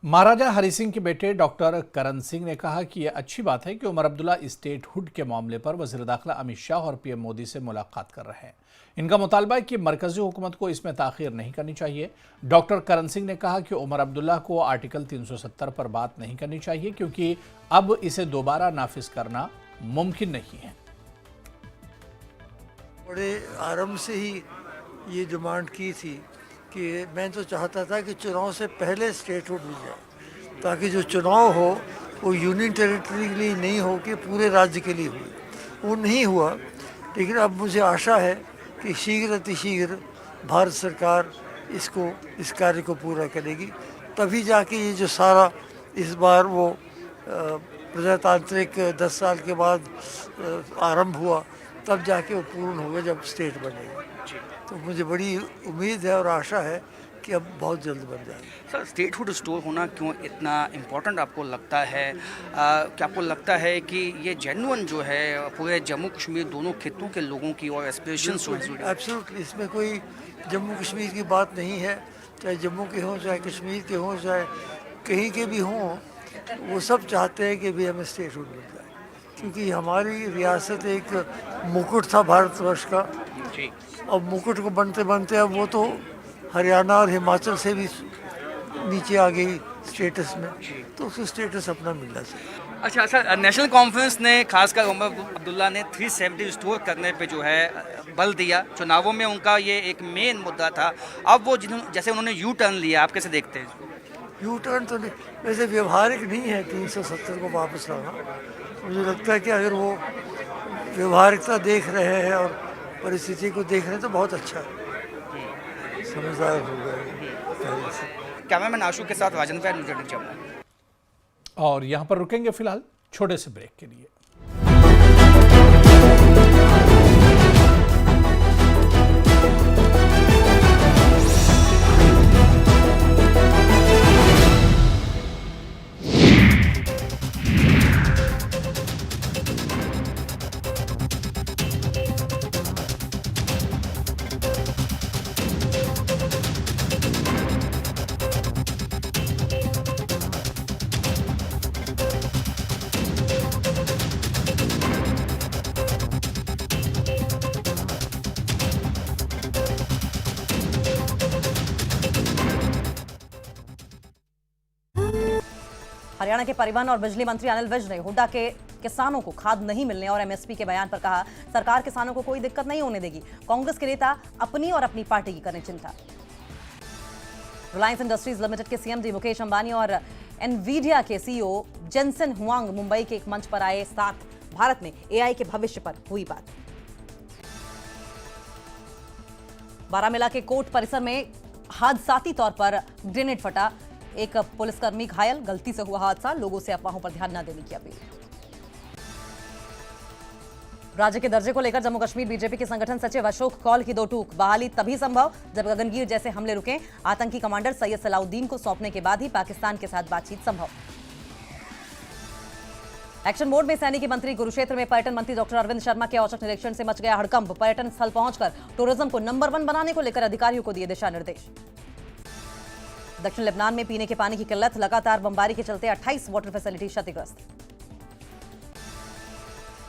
महाराजा हरि सिंह के बेटे डॉक्टर करण सिंह ने कहा कि यह अच्छी बात है कि उमर अब्दुल्ला स्टेटहुड के मामले पर वज़ीर दाखिला अमित शाह और पीएम मोदी से मुलाकात कर रहे हैं। इनका मुतालबा है कि मरकजी हुकूमत को इसमें ताख़ीर नहीं करनी चाहिए। डॉक्टर करण सिंह ने कहा कि उमर अब्दुल्ला को आर्टिकल 370 पर बात नहीं करनी चाहिए, क्योंकि अब इसे दोबारा नाफिज करना मुमकिन नहीं है। बड़े आरंभ से ही ये डिमांड की थी कि मैं तो चाहता था कि चुनाव से पहले स्टेटहुड मिल जाए, ताकि जो चुनाव हो वो यूनियन टेरिटरी के लिए नहीं हो कि पूरे राज्य के लिए हो। वो नहीं हुआ, लेकिन अब मुझे आशा है कि शीघ्र अतिशीघ्र भारत सरकार इस कार्य को पूरा करेगी। तभी जाके ये जो सारा इस बार वो प्रजातांत्रिक 10 साल के बाद आरंभ हुआ, तब जाके वो पूर्ण होगा जब स्टेट बनेगा। तो मुझे बड़ी उम्मीद है और आशा है कि अब बहुत जल्द बन जाएगा। सर, स्टेटहुड स्टोर होना क्यों इतना इम्पोर्टेंट आपको लगता है? क्या आपको लगता है कि ये जेन्युइन जो है पूरे जम्मू कश्मीर दोनों खित्तों के लोगों की और एस्पिरेशंस जो है? एब्सोल्युटली, इसमें कोई जम्मू कश्मीर की बात नहीं है। चाहे जम्मू के हों, चाहे कश्मीर के हों, चाहे कहीं के भी हों, वो सब चाहते हैं कि भी हमें स्टेटहुड मिल जाए, क्योंकि हमारी रियासत एक मुकुट था भारतवर्ष का। अब मुकुट को बनते बनते अब वो तो हरियाणा और हिमाचल से भी नीचे आ गई स्टेटस में, तो उसको स्टेटस अपना मिलना चाहिए। अच्छा सर, नेशनल कॉन्फ्रेंस ने खासकर उमर अब्दुल्ला ने 370 स्टोर करने पे जो है बल दिया। चुनावों में उनका ये एक मेन मुद्दा था। अब वो जैसे उन्होंने यू टर्न लिया, आप कैसे देखते हैं? यू टर्न तो वैसे व्यवहारिक नहीं है 370 को वापस लाना। मुझे लगता है कि अगर वो व्यवहारिकता देख रहे हैं और परिस्थिति को देख रहे हैं तो बहुत अच्छा है, समझदार हो गए। कैमरामैन आशु के साथ राजन भाई, न्यूज़ 18 जम्मू। और यहाँ पर रुकेंगे फिलहाल छोटे से ब्रेक के लिए। हरियाणा के परिवहन और बिजली मंत्री अनिल विज ने हुड्डा के किसानों को खाद नहीं मिलने और एमएसपी के बयान पर कहा, सरकार किसानों को कोई दिक्कत नहीं होने देगी। कांग्रेस के नेता अपनी और अपनी पार्टी की करें चिंता। रिलायंस इंडस्ट्रीज लिमिटेड के सीएमडी मुकेश अंबानी और एनवीडिया के सीईओ जेनसन हुआंग मुंबई के एक मंच पर आए। साथ भारत में एआई के भविष्य पर हुई बात। बारामूला के कोर्ट परिसर में हादसाती तौर पर ग्रेनेड फटा, एक पुलिसकर्मी घायल। गलती से हुआ हादसा, लोगों से अफवाहों पर ध्यान न देने की अपील। राज्य के दर्जे को लेकर जम्मू कश्मीर बीजेपी के संगठन सचिव अशोक कौल की दो टूक। बहाली तभी संभव जब गगनगीर जैसे हमले रुके। आतंकी कमांडर सैयद सलाउद्दीन को सौंपने के बाद ही पाकिस्तान के साथ बातचीत संभव। एक्शन मोड में सैनिकी मंत्री कुरुक्षेत्र में पर्यटन मंत्री डॉक्टर अरविंद शर्मा के औचक निरीक्षण से मच गया हड़कंप। पर्यटन स्थल पहुंचकर टूरिज्म को नंबर 1 बनाने को लेकर अधिकारियों को दिए दिशा निर्देश। दक्षिण लेबनान में पीने के पानी की किल्लत, लगातार बमबारी के चलते 28 वाटर फैसिलिटी क्षतिग्रस्त।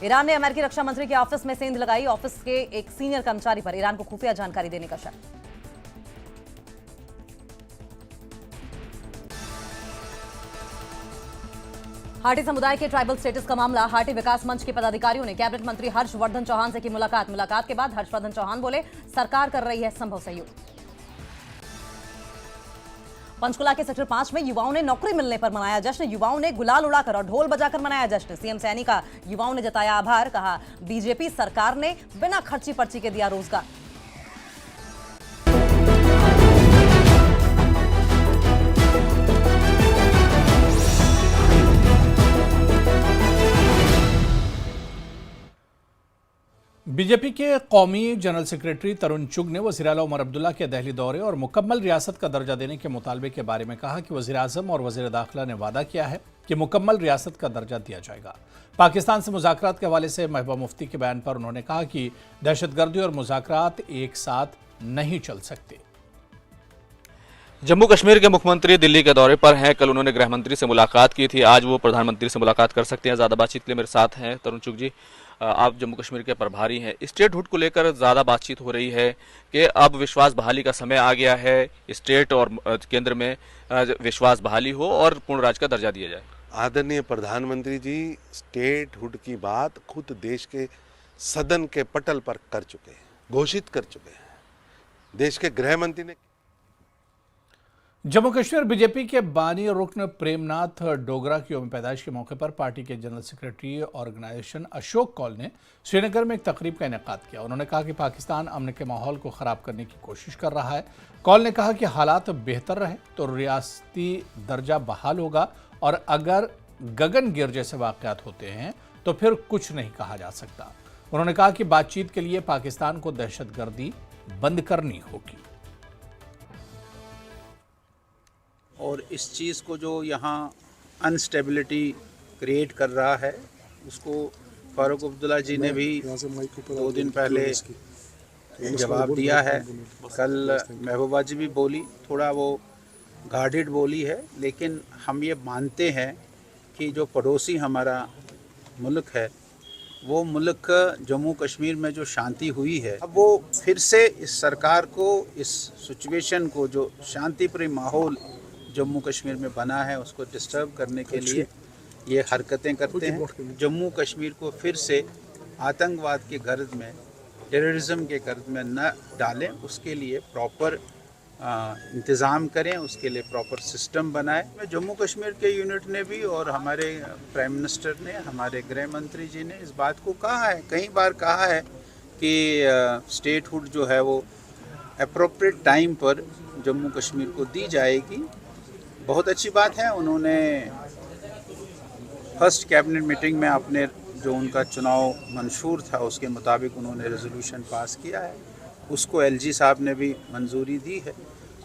ईरान ने अमेरिकी रक्षा मंत्री के ऑफिस में सेंध लगाई। ऑफिस के एक सीनियर कर्मचारी पर ईरान को खुफिया जानकारी देने का शक। हाटी समुदाय के ट्राइबल स्टेटस का मामला। हाटी विकास मंच के पदाधिकारियों ने कैबिनेट मंत्री हर्षवर्धन चौहान से की मुलाकात। मुलाकात के बाद हर्षवर्धन चौहान बोले, सरकार कर रही है संभव सहयोग। पंचकुला के सेक्टर 5 में युवाओं ने नौकरी मिलने पर मनाया जश्न। युवाओं ने गुलाल उड़ाकर और ढोल बजाकर मनाया जश्न। सीएम सैनी का युवाओं ने जताया आभार। कहा, बीजेपी सरकार ने बिना खर्ची पर्ची के दिया रोजगार। बीजेपी के कौमी जनरल सेक्रेटरी तरुण चुग ने वज़ीर आला उमर अब्दुल्ला के दिल्ली दौरे और मुकम्मल रियासत का दर्जा देने के मुतालबे के बारे में कहा कि वज़ीर आज़म और वज़ीर दाखिला ने वादा किया है कि मुकम्मल रियासत का दर्जा दिया जाएगा। पाकिस्तान से मुज़ाकरात के हवाले से महबूबा मुफ्ती के बयान पर उन्होंने कहा कि दहशतगर्दी और मुज़ाकरात एक साथ नहीं चल सकते। जम्मू कश्मीर के मुख्यमंत्री दिल्ली के दौरे पर हैं। कल उन्होंने गृह मंत्री से मुलाकात की थी, आज वो प्रधानमंत्री से मुलाकात कर सकते हैं। ज़्यादा बातचीत के लिए मेरे साथ हैं तरुण चुग जी। आप जम्मू कश्मीर के प्रभारी हैं। स्टेटहुड को लेकर ज़्यादा बातचीत हो रही है कि अब विश्वास बहाली का समय आ गया है, स्टेट और केंद्र में विश्वास बहाली हो और पूर्ण राज्य का दर्जा दिया जाए। आदरणीय प्रधानमंत्री जी स्टेटहुड की बात खुद देश के सदन के पटल पर कर चुके हैं, घोषित कर चुके हैं। देश के गृह मंत्री ने जम्मू कश्मीर बीजेपी के बानी रुकन प्रेमनाथ डोगरा की यौम पैदाइश के मौके पर पार्टी के general secretary organisation Ashok Kaul ने श्रीनगर में एक तकरीब का इनेकाद किया। उन्होंने कहा कि पाकिस्तान अमन के माहौल को ख़राब करने की कोशिश कर रहा है। कौल ने कहा कि हालात बेहतर रहे तो रियासती दर्जा बहाल होगा और अगर गगनगिर जैसे वाक़यात होते हैं तो फिर कुछ नहीं कहा जा सकता। उन्होंने कहा कि बातचीत के लिए पाकिस्तान को दहशतगर्दी बंद करनी होगी। और इस चीज़ को जो यहाँ अनस्टेबिलिटी क्रिएट कर रहा है उसको फारूक अब्दुल्ला जी ने भी 2 दिन पहले जवाब दिया है। कल महबूबा जी भी बोली, थोड़ा वो गार्डेड बोली है, लेकिन हम ये मानते हैं कि जो पड़ोसी हमारा मुल्क है वो मुल्क जम्मू कश्मीर में जो शांति हुई है, अब वो फिर से इस सरकार को इस सिचुएशन को जो शांतिप्रिय माहौल जम्मू कश्मीर में बना है उसको डिस्टर्ब करने के लिए ये हरकतें करते हैं। जम्मू कश्मीर को फिर से आतंकवाद के गर्द में, टेररिज्म के गर्द में न डालें, उसके लिए प्रॉपर इंतज़ाम करें, उसके लिए प्रॉपर सिस्टम बनाएं। जम्मू कश्मीर के यूनिट ने भी और हमारे प्राइम मिनिस्टर ने, हमारे गृह मंत्री जी ने इस बात को कहा है, कई बार कहा है कि स्टेटहुड जो है वो एप्रोप्रिएट टाइम पर जम्मू कश्मीर को दी जाएगी। बहुत अच्छी बात है। उन्होंने फर्स्ट कैबिनेट मीटिंग में अपने जो उनका चुनाव मंशूर था उसके मुताबिक उन्होंने रेजोल्यूशन पास किया है, उसको एलजी साहब ने भी मंजूरी दी है,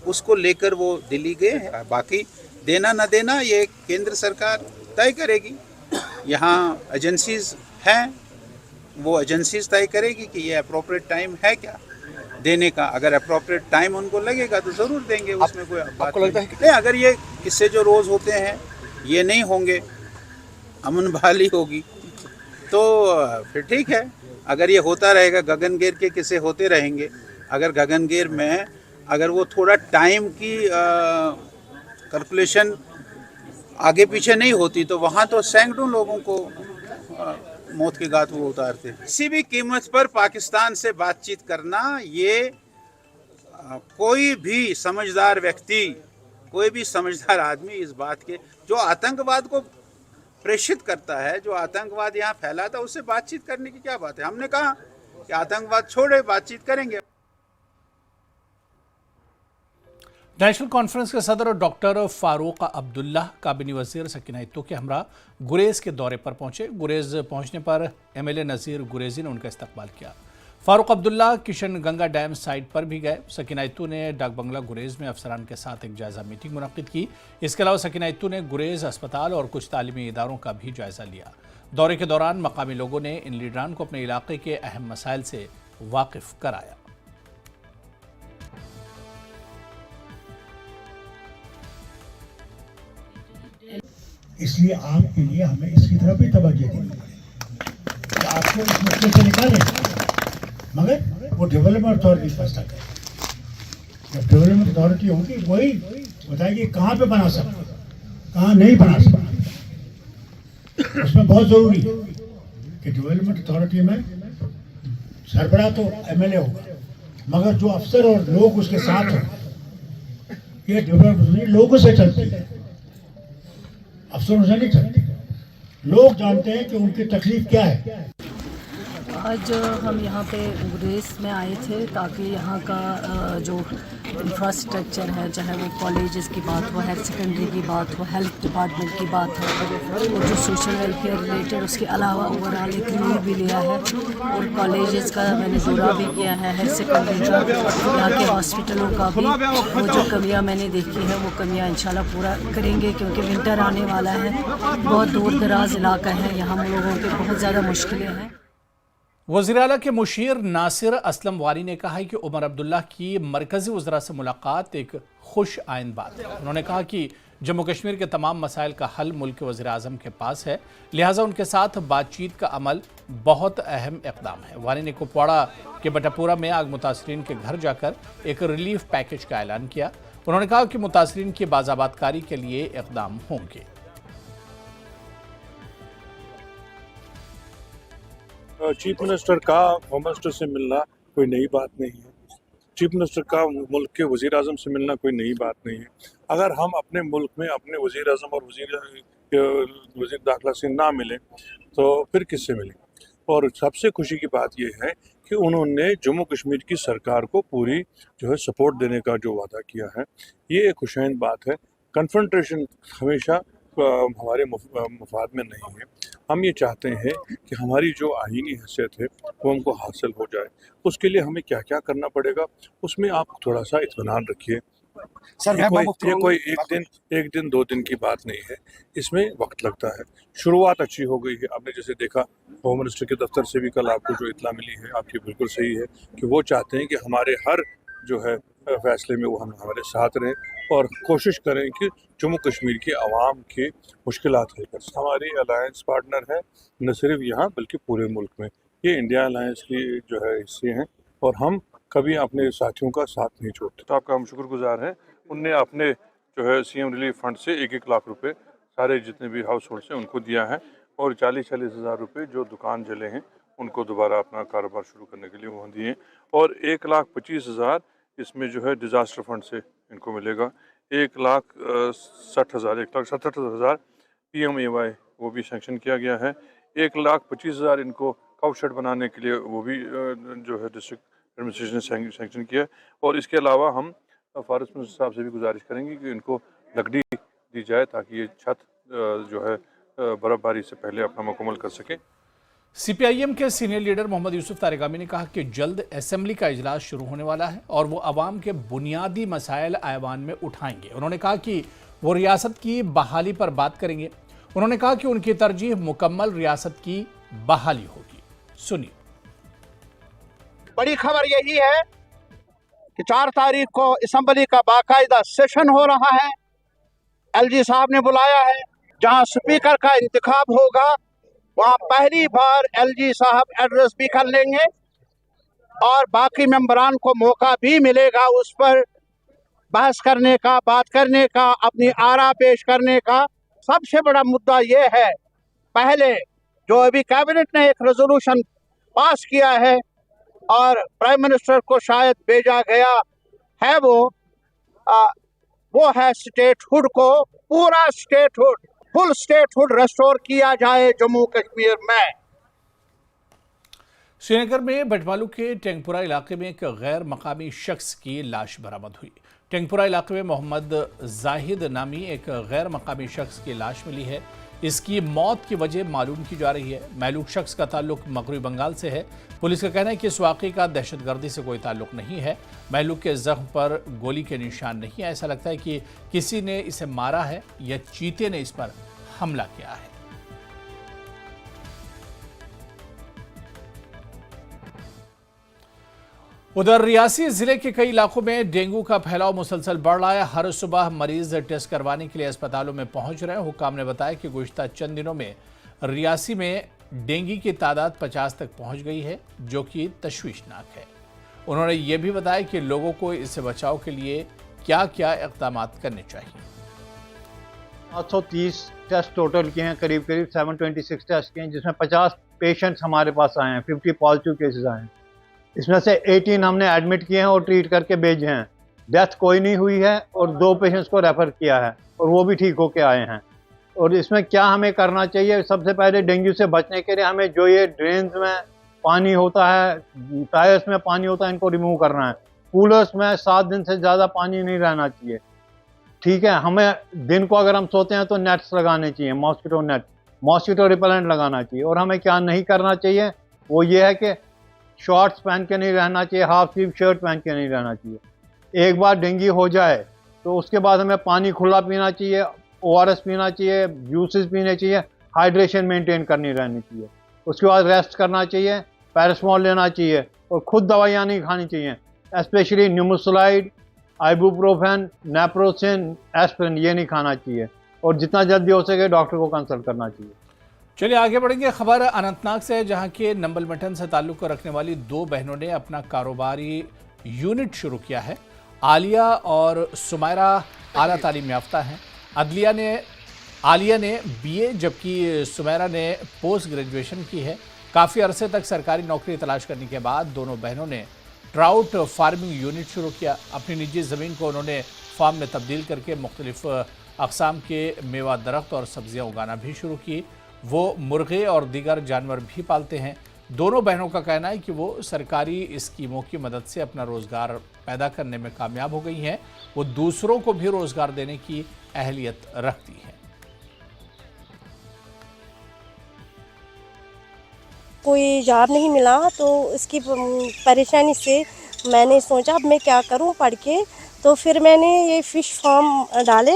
उसको लेकर वो दिल्ली गए हैं। बाकी देना न देना ये केंद्र सरकार तय करेगी। यहाँ एजेंसीज हैं, वो एजेंसीज तय करेगी कि ये अप्रोप्रिएट टाइम है क्या देने का। अगर अप्रोप्रिएट टाइम उनको लगेगा तो ज़रूर देंगे, उसमें कोई बात नहीं। अगर ये किस्से जो रोज़ होते हैं ये नहीं होंगे, अमन बहाली होगी तो फिर ठीक है। अगर ये होता रहेगा, गगनगिर के किस्से होते रहेंगे, अगर गगनगिर में अगर वो थोड़ा टाइम की कैलकुलेशन आगे पीछे नहीं होती तो वहाँ तो सैकड़ों लोगों को मौत के घाट वो उतारते। किसी भी कीमत पर पाकिस्तान से बातचीत करना ये कोई भी समझदार व्यक्ति कोई भी समझदार आदमी इस बात के जो आतंकवाद को प्रेषित करता है, जो आतंकवाद यहाँ फैलाता है, उससे बातचीत करने की क्या बात है। हमने कहा कि आतंकवाद छोड़े, बातचीत करेंगे। नेशनल कॉन्फ्रेंस के सदर डॉक्टर फारूक अब्दुल्ला काबिनी वजीर सकीनाइतो के हमरा गुरेज के दौरे पर पहुंचे। गुरेज पहुंचने पर एमएलए नज़ीर गुरेजी ने उनका इस्तकबाल किया। फारूक अब्दुल्ला किशन गंगा डैम साइट पर भी गए। सकीनाइतो ने डाक बंगला गुरेज में अफसरान के साथ एक जायजा मीटिंग मुनक्किद की। इसके अलावा सकीनाइतो ने गुरेज अस्पताल और कुछ तालीमी इदारों का भी जायजा लिया। दौरे के दौरान मकामी लोगों ने इन लीडरान को अपने इलाके के अहम मसाइल से वाकिफ कराया। इसलिए आपके लिए हमें इसकी तरफ भी तवज्जो देनी पड़ेगी। आपको इस मुश्किल से निकालें, मगर वो डेवलपमेंट अथॉरिटी फैसला करे। जब डेवलपमेंट अथॉरिटी होगी वही बताएगी कहाँ पे बना सकते, कहाँ नहीं बना सकते। उसमें बहुत जरूरी है कि डेवलपमेंट अथॉरिटी में सरबराह तो एमएलए होगा, मगर जो अफसर और लोग उसके साथ हों, ये डेवलपमेंट अथॉरिटी लोगों से चलती है, अफसरों से नहीं चलती। लोग जानते हैं कि उनकी तकलीफ क्या है। आज हम यहाँ पे गुरेज में आए थे ताकि यहाँ का जो इंफ्रास्ट्रक्चर है, चाहे वो कॉलेजेस की बात हो, हायर सेकेंडरी की बात हो, हेल्थ डिपार्टमेंट की बात हो, और जो सोशल वेलफेयर रिलेटेड, उसके अलावा ओवरऑल एक रिव्यू भी लिया है और कॉलेजेस का मैंने दौरा भी किया है, हायर सेकेंडरी का, यहाँ के हॉस्पिटलों का भी। वो जो कमियाँ मैंने देखी है वो कमियाँ इंशाल्लाह पूरा करेंगे, क्योंकि विंटर आने वाला है, बहुत दूर दराज इलाका है, यहाँ हम लोगों के बहुत ज़्यादा मुश्किलें हैं। वज़ीर आला के मुशीर नासिर असलम वारी ने कहा है कि उमर अब्दुल्ला की मरकज़ी वज़रा से मुलाकात एक खुश आइंद बात है। उन्होंने कहा कि जम्मू कश्मीर के तमाम मसाइल का हल मुल्क के वज़ीर आज़म के पास है, लिहाजा उनके साथ बातचीत का अमल बहुत अहम इक़दाम है। वारी ने कुपवाड़ा के बटापुरा में आग मुतासरीन के घर जाकर एक रिलीफ पैकेज का ऐलान किया। उन्होंने कहा कि मुतासरीन की बाज़ाबातकारी के लिए इक़दाम होंगे। चीफ मिनिस्टर का होम मिनिस्टर से मिलना कोई नई बात नहीं है। चीफ मिनिस्टर का मुल्क के वज़ीर आज़म से मिलना कोई नई बात नहीं है। अगर हम अपने मुल्क में अपने वज़ीर आज़म और वज़ीर दाखिला से ना मिलें तो फिर किससे मिलें। और सबसे खुशी की बात यह है कि उन्होंने जम्मू कश्मीर की सरकार को पूरी जो है सपोर्ट देने का जो वादा किया है, ये एक खुशैन बात है। कन्फ्रंटेशन हमेशा हमारे मफाद में नहीं है। हम ये चाहते हैं कि हमारी जो आईनी हैसियत है वो हमको हासिल हो जाए। उसके लिए हमें क्या क्या करना पड़ेगा, उसमें आप थोड़ा सा इत्मीनान रखिए। ये कोई एक दिन 2 दिन की बात नहीं है, इसमें वक्त लगता है। शुरुआत अच्छी हो गई है। आपने जैसे देखा होम मिनिस्टर के दफ्तर से भी कल आपको जो इतला मिली है, आपकी बिल्कुल सही है कि वो चाहते हैं कि हमारे हर जो है फैसले में वो हम हमारे साथ रहें और कोशिश करें कि जम्मू कश्मीर के अवाम के मुश्किलात हल कर। हमारी अलायंस पार्टनर है न सिर्फ यहाँ बल्कि पूरे मुल्क में। ये इंडिया अलायंस की जो है हिस्से हैं और हम कभी अपने साथियों का साथ नहीं छोड़ते। तो आपका हम शुक्रगुजार हैं। उनने अपने जो है सीएम रिलीफ फंड से 1-1 लाख रुपए सारे जितने भी हाउस होल्ड हैं उनको दिया है और 40-40 हज़ार रुपये जो दुकान जले हैं उनको दोबारा अपना कारोबार शुरू करने के लिए वो दिए और 1,25,000 इसमें जो है डिज़ास्टर फंड से इनको मिलेगा। 1,60,000 PMAY वो भी सेंक्शन किया गया है। 1,25,000 इनको काउ शेड बनाने के लिए वो भी जो है डिस्ट्रिक्ट एडमिनिस्ट्रेशन ने सेंक्शन किया है। और इसके अलावा हम फॉरेस्ट मिनिस्टर साहब से भी गुजारिश करेंगे कि इनको लकड़ी दी जाए ताकि ये छत जो है बर्फबारी से पहले अपना मुकम्मल कर सकें। CPIM के सीनियर लीडर मोहम्मद यूसुफ तारिगामी ने कहा कि जल्द असेंबली का इजलास शुरू होने वाला है और वो अवाम के बुनियादी मसाइल ऐवान में उठाएंगे। उन्होंने कहा कि वो रियासत की बहाली पर बात करेंगे। उन्होंने कहा कि उनकी तरजीह मुकम्मल रियासत की बहाली होगी। सुनिए। बड़ी खबर यही है कि 4 तारीख को असेंबली का बाकायदा सेशन हो रहा है। LG साहब ने बुलाया है, जहां स्पीकर का इंतखाब होगा वहां पहली बार LG साहब एड्रेस भी कर लेंगे और बाकी मेंबरान को मौका भी मिलेगा उस पर बहस करने का, बात करने का, अपनी आरा पेश करने का। सबसे बड़ा मुद्दा ये है, पहले जो अभी कैबिनेट ने एक रेजोल्यूशन पास किया है और प्राइम मिनिस्टर को शायद भेजा गया है, वो वो है स्टेटहुड को, पूरा स्टेटहुड, फुल स्टेटहुड रेस्टोर किया जाए जम्मू कश्मीर में। श्रीनगर में बटमालू के टेंगपुरा इलाके में एक गैर मकामी शख्स की लाश बरामद हुई। टेंगपुरा इलाके में मोहम्मद जाहिद नामी एक गैर मकामी शख्स की लाश मिली है। इसकी मौत की वजह मालूम की जा रही है। महलूक शख्स का ताल्लुक मगरबी बंगाल से है। पुलिस का कहना है कि इस वाक़े का दहशतगर्दी से कोई ताल्लुक नहीं है। महलूक के जख्म पर गोली के निशान नहीं है। ऐसा लगता है कि किसी ने इसे मारा है या चीते ने इस पर हमला किया है। उधर रियासी जिले के कई इलाकों में डेंगू का फैलाव मुसलसल बढ़ रहा है। हर सुबह मरीज टेस्ट करवाने के लिए अस्पतालों में पहुंच रहे हैं। हुकाम ने बताया कि गुज़िश्ता चंद दिनों में रियासी में डेंगू की तादाद 50 तक पहुंच गई है, जो कि तशवीशनाक है। उन्होंने ये भी बताया कि लोगों को इससे बचाव के लिए क्या क्या इक़दाम करने चाहिए। 730 टेस्ट टोटल किए हैं, करीब 726 टेस्ट किए हैं, जिसमें 50 पेशेंट्स हमारे पास आए हैं, 50 पॉजिटिव केसेस आए हैं। इसमें से 18 हमने एडमिट किए हैं और ट्रीट करके भेजे हैं। डेथ कोई नहीं हुई है और 2 पेशेंट्स को रेफ़र किया है और वो भी ठीक होके आए हैं। और इसमें क्या हमें करना चाहिए, सबसे पहले डेंगू से बचने के लिए हमें जो ये ड्रेन्स में पानी होता है, टायर्स में पानी होता है, इनको रिमूव करना है। कूलर्स में 7 दिन से ज़्यादा पानी नहीं रहना चाहिए। ठीक है, हमें दिन को अगर हम सोते हैं तो नेट्स लगाने चाहिए, मॉस्किटो नेट, मॉस्किटो रिपेलेंट लगाना चाहिए। और हमें क्या नहीं करना चाहिए वो ये है कि शॉर्ट्स पहन के नहीं रहना चाहिए, हाफ स्लीव शर्ट पहन के नहीं रहना चाहिए। एक बार डेंगू हो जाए तो उसके बाद हमें पानी खुला पीना चाहिए, ORS पीना चाहिए, जूसेस पीने चाहिए, हाइड्रेशन मेंटेन करनी रहनी चाहिए। उसके बाद रेस्ट करना चाहिए, पैरासिटामोल लेना चाहिए और खुद दवाइयाँ नहीं खानी चाहिए, स्पेशली न्यूमोसलाइड, आइबुप्रोफेन, नेप्रोसिन, एस्पिरिन ये नहीं खाना चाहिए और जितना जल्दी हो सके डॉक्टर को कंसल्ट करना चाहिए। चलिए आगे बढ़ेंगे। खबर अनंतनाग से है, जहां के नंबल मटन से ताल्लुक रखने वाली 2 बहनों ने अपना कारोबारी यूनिट शुरू किया है। आलिया और सुमायरा आला तालीम याफ्ता हैं। आलिया ने BA जबकि सुमायरा ने पोस्ट ग्रेजुएशन की है। काफ़ी अरसे तक सरकारी नौकरी तलाश करने के बाद दोनों बहनों ने ट्राउट फार्मिंग यूनिट शुरू किया। अपनी निजी ज़मीन को उन्होंने फार्म में तब्दील करके मुख्तलिफ अक़साम के मेवा दरख्त और सब्जियाँ उगाना भी शुरू की। वो मुर्गे और दीगर जानवर भी पालते हैं। दोनों बहनों का कहना है कि वो सरकारी स्कीमों की मदद से अपना रोज़गार पैदा करने में कामयाब हो गई हैं। वो दूसरों को भी रोज़गार देने की अहलियत रखती हैं। कोई जॉब नहीं मिला तो इसकी परेशानी से मैंने सोचा अब मैं क्या करूं पढ़ के। तो फिर मैंने ये फ़िश फार्म डाले।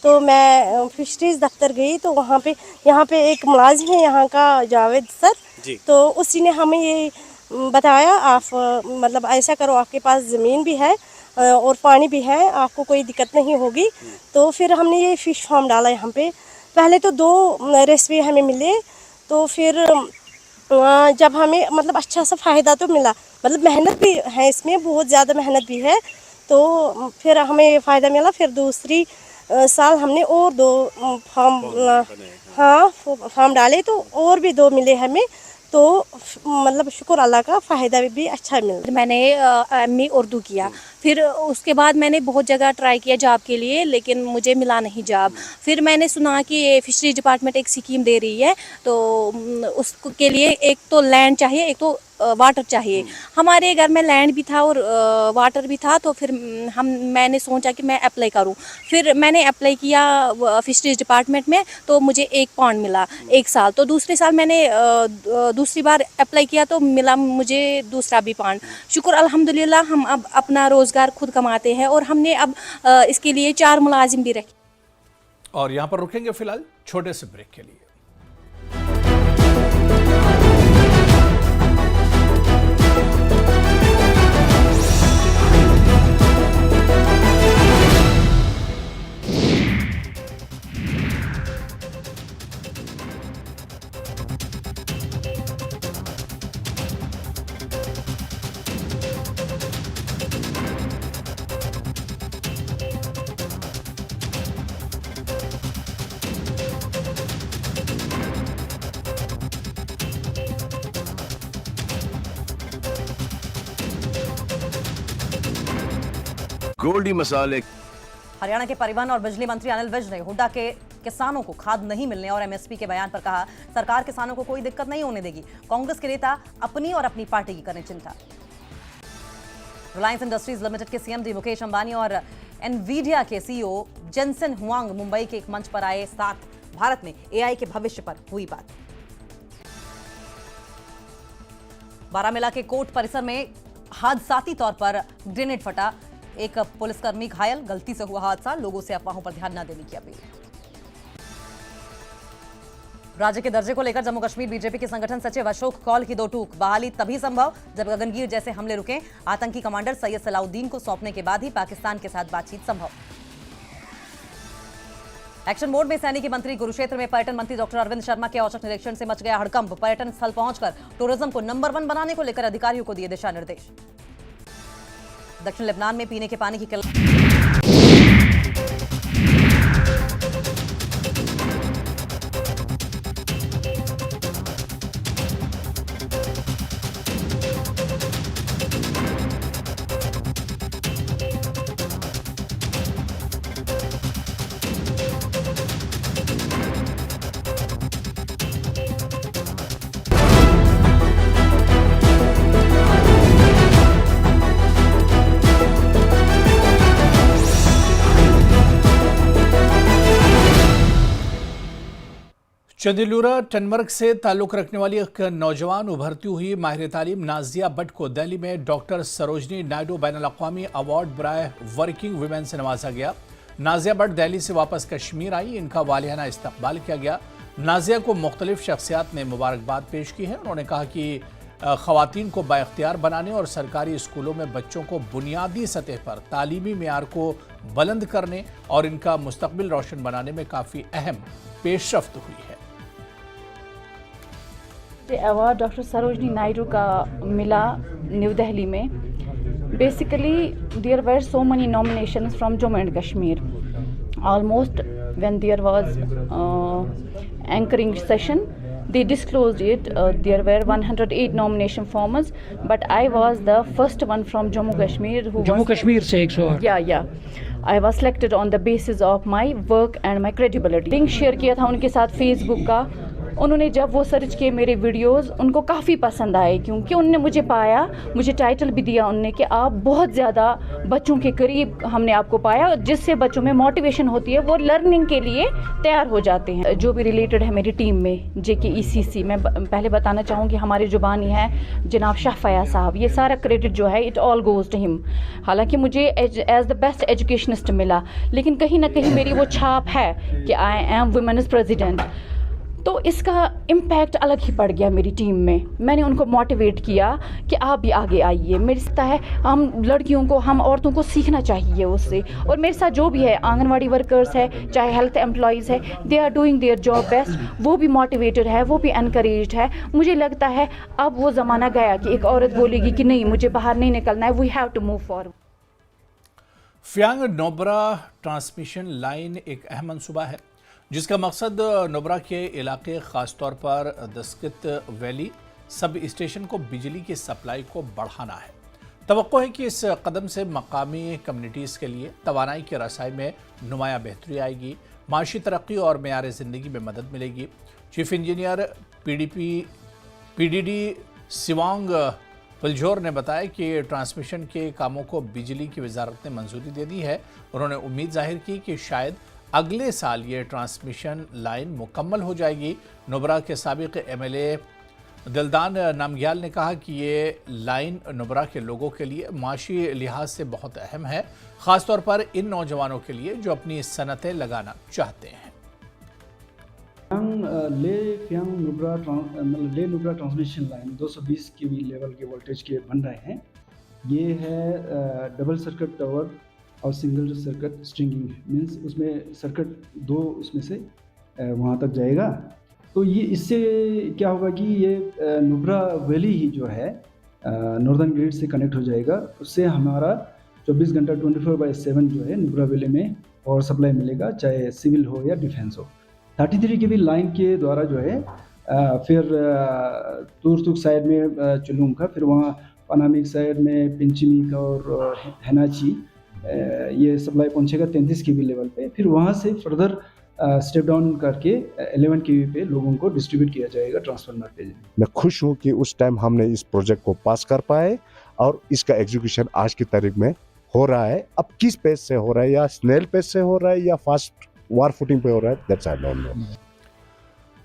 तो मैं फिशरीज दफ्तर गई तो वहाँ पे यहाँ पे एक मुलाजिम है यहाँ का, जावेद सर जी। तो उसी ने हमें ये बताया, आप मतलब ऐसा करो, आपके पास ज़मीन भी है और पानी भी है, आपको कोई दिक्कत नहीं होगी। तो फिर हमने ये फ़िश फार्म डाला यहाँ पे। पहले तो 2 रेसिपी हमें मिले, तो फिर जब हमें मतलब अच्छा सा फ़ायदा तो मिला, मतलब मेहनत भी है इसमें, बहुत ज़्यादा मेहनत भी है। तो फिर हमें फ़ायदा मिला। फिर दूसरी साल हमने और 2 फार्म डाले तो और भी 2 मिले हमें। तो मतलब शुक्र अल्लाह का फ़ायदा भी अच्छा मिला। मैंने MA उर्दू किया, फिर उसके बाद मैंने बहुत जगह ट्राई किया जॉब के लिए, लेकिन मुझे मिला नहीं जॉब। फिर मैंने सुना कि ये फिशरी डिपार्टमेंट एक स्कीम दे रही है, तो उसके लिए एक तो लैंड चाहिए, एक तो वाटर चाहिए। हमारे घर में लैंड भी था और वाटर भी था। तो फिर मैंने सोचा कि मैं अप्लाई करूं। फिर मैंने अप्लाई किया फिशरीज डिपार्टमेंट में, तो मुझे 1 पॉन्ड मिला 1 साल। तो दूसरे साल मैंने दूसरी बार अप्लाई किया तो मिला मुझे दूसरा भी पॉन्ड। शुक्र अल्हम्दुलिल्लाह, हम अब अपना रोज़गार खुद कमाते हैं और हमने अब इसके लिए 4 मुलाजिम भी रखे। और यहाँ पर रुकेंगे फिलहाल छोटे से ब्रेक के लिए। गोल्डी मसाले। हरियाणा के परिवहन और बिजली मंत्री अनिल विज ने हुड्डा के किसानों को खाद नहीं मिलने और एमएसपी के बयान पर कहा, सरकार किसानों को कोई दिक्कत नहीं होने देगी। कांग्रेस के नेता अपनी और अपनी पार्टी की करें चिंता। रिलायंस इंडस्ट्रीज लिमिटेड के सीएमडी मुकेश अंबानी और एनवीडिया के सीईओ जेनसेन हुआंग मुंबई के एक मंच पर आए साथ भारत में एआई के भविष्य पर हुई बात। बारामूला के कोर्ट परिसर में हादसाती तौर पर ग्रेनेड फटा, एक पुलिसकर्मी घायल, गलती से हुआ हादसा, लोगों से अफवाहों पर ध्यान न देने की अपील। राज्य के दर्जे को लेकर जम्मू कश्मीर बीजेपी के संगठन सचिव अशोक कौल की दो टूक, बहाली तभी संभव जब गगनगीर जैसे हमले रुके, आतंकी कमांडर सैयद सलाउद्दीन को सौंपने के बाद ही पाकिस्तान के साथ बातचीत संभव। एक्शन मोड में सैनिकी मंत्री कुरुक्षेत्र में पर्यटन मंत्री डॉक्टर अरविंद शर्मा के औचक निरीक्षण से मच गया हड़कंप, पर्यटन स्थल पहुंचकर टूरिज्म को नंबर 1 बनाने को लेकर अधिकारियों को दिए दिशा निर्देश। दक्षिण लेबनान में पीने के पानी की किल्लत। चंदीलूरा टनमर्ग से ताल्लुक रखने वाली एक नौजवान उभरती हुई माहिर तालीम नाजिया बट को दिल्ली में डॉक्टर सरोजनी नायडू बैनुल-अक़वामी अवार्ड बराए वर्किंग वुमेन से नवाजा गया। नाजिया बट दिल्ली से वापस कश्मीर आई, इनका वालियाना इस्तकबाल किया गया। नाजिया को मुख्तलिफ शख्सियात ने मुबारकबाद पेश की है। उन्होंने कहा कि ख़वातीन को बाइख्तियार बनाने और सरकारी स्कूलों में बच्चों को बुनियादी सतह पर तालीमी मेयार को बुलंद करने और इनका मुस्तकबिल रोशन बनाने में काफ़ी अहम पेशरफ्त हुई है। अवार्ड डॉक्टर सरोजनी नायडू का मिला न्यू दिल्ली में। Basically there were so many nominations from Jammu and Kashmir. Almost when there was anchoring session they disclosed it, there were 108 nomination forms, but I was the first one from Jammu Kashmir who Jammu Kashmir से 108। yeah I was selected on the basis of my work and my credibility। Link share किया था उनके साथ Facebook का। उन्होंने जब वो search किए मेरे वीडियोस, उनको काफ़ी पसंद आए क्योंकि उन्होंने मुझे पाया, मुझे टाइटल भी दिया उनने कि आप बहुत ज़्यादा बच्चों के करीब हमने आपको पाया, जिससे बच्चों में मोटिवेशन होती है, वो लर्निंग के लिए तैयार हो जाते हैं। जो भी रिलेटेड है मेरी टीम में JKECC, मैं पहले बताना चाहूँगी हमारे जुबानी है जनाब शाह फयाज साहब, ये सारा क्रेडिट जो है it all goes to him. हालांकि मुझे एज द बेस्ट एजुकेशनिस्ट मिला, लेकिन कहीं ना कहीं मेरी वो छाप है कि आई एम वुमेन्स प्रेसिडेंट, तो इसका इम्पैक्ट अलग ही पड़ गया मेरी टीम में। मैंने उनको मोटिवेट किया कि आप भी आगे आइए। मेरे लगता है हम लड़कियों को, हम औरतों को सीखना चाहिए उससे। और मेरे साथ जो भी है, आंगनवाड़ी वर्कर्स है, चाहे हेल्थ एम्प्लॉयज़ है, they are doing their job best, वो भी मोटिवेटेड है, वो भी एनकरेज्ड है। मुझे लगता है अब वो ज़माना गया कि एक औरत बोलेगी कि नहीं, मुझे बाहर नहीं निकलना है, we have to move forward. Phyang Nubra transmission line एक अहम मनसूबा है जिसका मकसद नोब्रा के इलाके ख़ासतौर पर दस्कित वैली सब स्टेशन को बिजली की सप्लाई को बढ़ाना है। तवक्को है कि इस कदम से मकामी कम्युनिटीज़ के लिए तवानाई की रसाई में नुमाया बेहतरी आएगी, माशी तरक्की और मेयार ज़िंदगी में मदद मिलेगी। चीफ इंजीनियर PDD सिवांग पुलझोर ने बताया कि ट्रांसमिशन के कामों को बिजली की वजारत ने मंजूरी दे दी है। उन्होंने उम्मीद जाहिर की कि शायद अगले साल ये ट्रांसमिशन लाइन मुकम्मल हो जाएगी। नुब्रा के साबिक MLA दिलदान नामग्याल ने कहा कि ये लाइन नुब्रा के लोगों के लिए माशी लिहाज से बहुत अहम है, ख़ासतौर पर इन नौजवानों के लिए जो अपनी सनतें लगाना चाहते हैं। ले Nubra transmission line 220 kV level के वोल्टेज के बन रहे हैं। ये है डबल सर्किट टावर और सिंगल सर्किट स्ट्रिंगिंग, मीन्स उसमें सर्किट 2 उसमें से वहाँ तक जाएगा। तो ये इससे क्या होगा कि ये नुब्रा वैली ही जो है नॉर्दर्न ग्रिड से कनेक्ट हो जाएगा। उससे हमारा 24 घंटा 24/7 जो है नुब्रा वैली में पावर सप्लाई मिलेगा, चाहे सिविल हो या डिफेंस हो। 33 kV लाइन के द्वारा जो है फिर तुर्तुक साइड में चुलूम का, फिर वहाँ पनामिक साइड में पिंचिमी का और हैनाची ये सप्लाई पहुंचेगा 33 केवी लेवल पे, फिर वहाँ से फर्दर स्टेप डाउन करके 11 केवी पे लोगों को डिस्ट्रीब्यूट किया जाएगा ट्रांसफार्मर पे। मैं खुश हूँ कि उस टाइम हमने इस प्रोजेक्ट को पास कर पाए और इसका एग्जीक्यूशन आज की तारीख में हो रहा है। अब किस पेस से हो रहा है, या स्नेल पेस से हो रहा है या फास्ट वार फुटिंग पे हो रहा है, that's I don't know.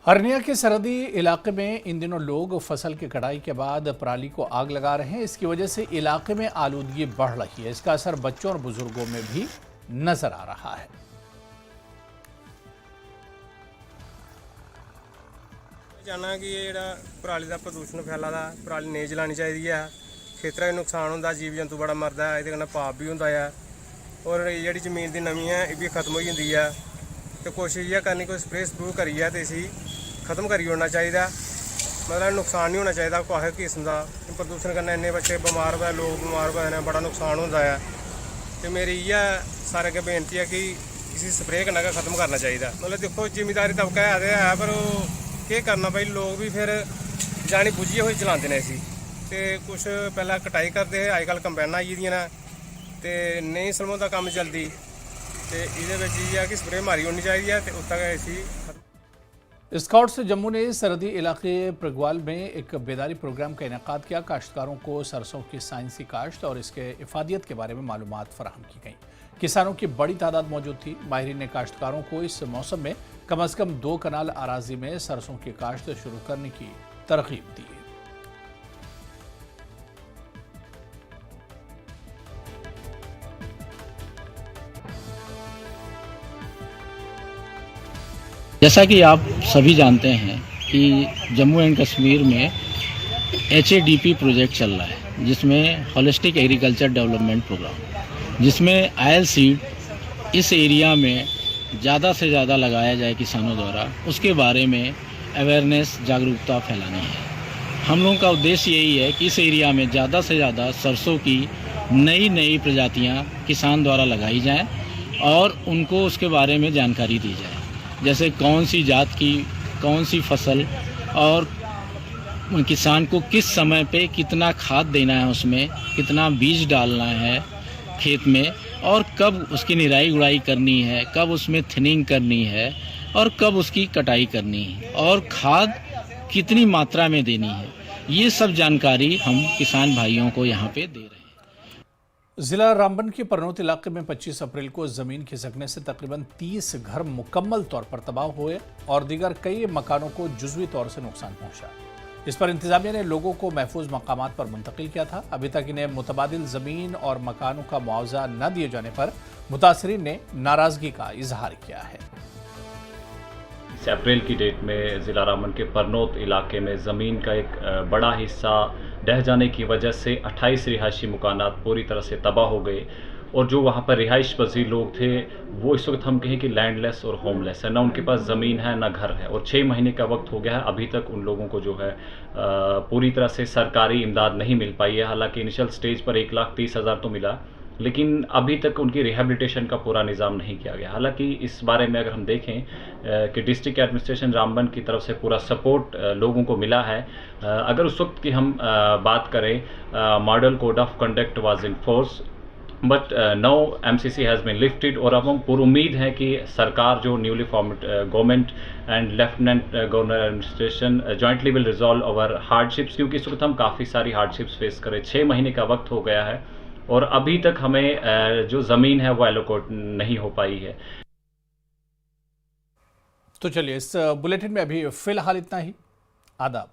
Hernia के सरहदी इलाके में इन दिनों लोग फसल की कटाई के बाद पराली को आग लगा रहे हैं। इसकी वजह से इलाके में आलूदगी बढ़ रही है। इसका असर बच्चों और बुजुर्गों में भी नजर आ रहा है। चाहना कि ये पराली का प्रदूषण फैला दा, पराली नहीं जलानी चाहिए है। खेतरा में नुकसान होता, जीव जंतु बड़ा मरदा है, ये पाप भी होता है और जी जमीन की नमी है ये भी खत्म हो जाती है। तो कोशिश यह करनी कोई स्प्रे स्प्रू करिए तो इसी खत्म करी होना चाहिए, मतलब नुकसान नहीं होना चाहिए कोई किस्म का। प्रदूषण करने इन्ने बच्चे बीमार होए, लोग बीमार होए, बड़ा नुकसान होता है। तो मेरी यह सारे अगे बेनती है कि इसी स्प्रे करना खत्म करना चाहिए। मतलब देखो जिमीदारी तबका है पर क्या करना भाई, लोग भी फिर जानी बुझिए हुई चलाते हैं इसी। तो कुछ पहला कटाई करते हैं, अजकल कंबाइनां आई दियां ने ते नहीं सलवांदा काम जल्दी। तो ये कि स्प्रे मारी होनी चाहिए तो उस तक इसी। स्काउट्स जम्मू ने सरहदी इलाके प्रगवाल में एक बेदारी प्रोग्राम का इनेकाद किया। काश्तकारों को सरसों की साइंसी काश्त और इसके इफादियत के बारे में मालूमात फराहम की गई। किसानों की बड़ी तादाद मौजूद थी। माहिरीन ने काश्तकारों को इस मौसम में कम से कम 2 कनाल अराजी में सरसों की काश्त शुरू करने की तरगीब दी। जैसा कि आप सभी जानते हैं कि जम्मू एंड कश्मीर में HADP प्रोजेक्ट चल रहा है, जिसमें होलिस्टिक एग्रीकल्चर डेवलपमेंट प्रोग्राम, जिसमें आयल सीड इस एरिया में ज़्यादा से ज़्यादा लगाया जाए किसानों द्वारा, उसके बारे में अवेयरनेस जागरूकता फैलानी है। हम लोगों का उद्देश्य यही है कि इस एरिया में ज़्यादा से ज़्यादा सरसों की नई प्रजातियां किसान द्वारा लगाई जाएं और उनको उसके बारे में जानकारी दी जाए, जैसे कौन सी जात की कौन सी फसल और किसान को किस समय पे कितना खाद देना है, उसमें कितना बीज डालना है खेत में, और कब उसकी निराई गुड़ाई करनी है, कब उसमें थिनिंग करनी है और कब उसकी कटाई करनी है, और खाद कितनी मात्रा में देनी है। ये सब जानकारी हम किसान भाइयों को यहाँ पे दे रहे हैं। जिला रामबन के परनौत इलाके में 25 अप्रैल को जमीन खिसकने से तकरीबन 30 घर मुकम्मल तौर पर तबाह हुए और दीगर कई मकानों को जुज़वी तौर से नुकसान पहुंचा। इस पर इंतजामिया ने लोगों को महफूज मकामात पर मुंतकिल किया था। अभी तक इन्हें मुतबादिल जमीन और मकानों का मुआवजा न दिए जाने पर मुतासरीन ने नाराजगी का इजहार किया है। 20 अप्रैल की डेट में ज़िला रामबन के परनौत इलाके में ज़मीन का एक बड़ा हिस्सा ढह जाने की वजह से 28 रिहायशी मकानात पूरी तरह से तबाह हो गए, और जो वहाँ पर रिहाइश पजीर लोग थे वो इस वक्त हम कहें कि लैंडलेस और होमलेस है, ना उनके पास ज़मीन है ना घर है, और 6 महीने का वक्त हो गया है, अभी तक उन लोगों को जो है पूरी तरह से सरकारी इमदाद नहीं मिल पाई है। हालांकि इनिशियल स्टेज पर 1,30,000 तो मिला, लेकिन अभी तक उनकी रिहेबिलिटेशन का पूरा निज़ाम नहीं किया गया। हालांकि इस बारे में अगर हम देखें कि डिस्ट्रिक्ट एडमिनिस्ट्रेशन रामबन की तरफ से पूरा सपोर्ट लोगों को मिला है। अगर उस वक्त की हम बात करें, model code of conduct was in force, but now MCC has been lifted, और अब हम पूरी उम्मीद है कि सरकार जो newly formed government and lieutenant governor administration jointly will resolve our hardships, क्योंकि इस वक्त हम काफ़ी सारी हार्डशिप्स फेस करें। 6 महीने का वक्त हो गया है और अभी तक हमें जो ज़मीन है वो एलोकेट नहीं हो पाई है। तो चलिए, इस बुलेटिन में अभी फिलहाल इतना ही। आदाब।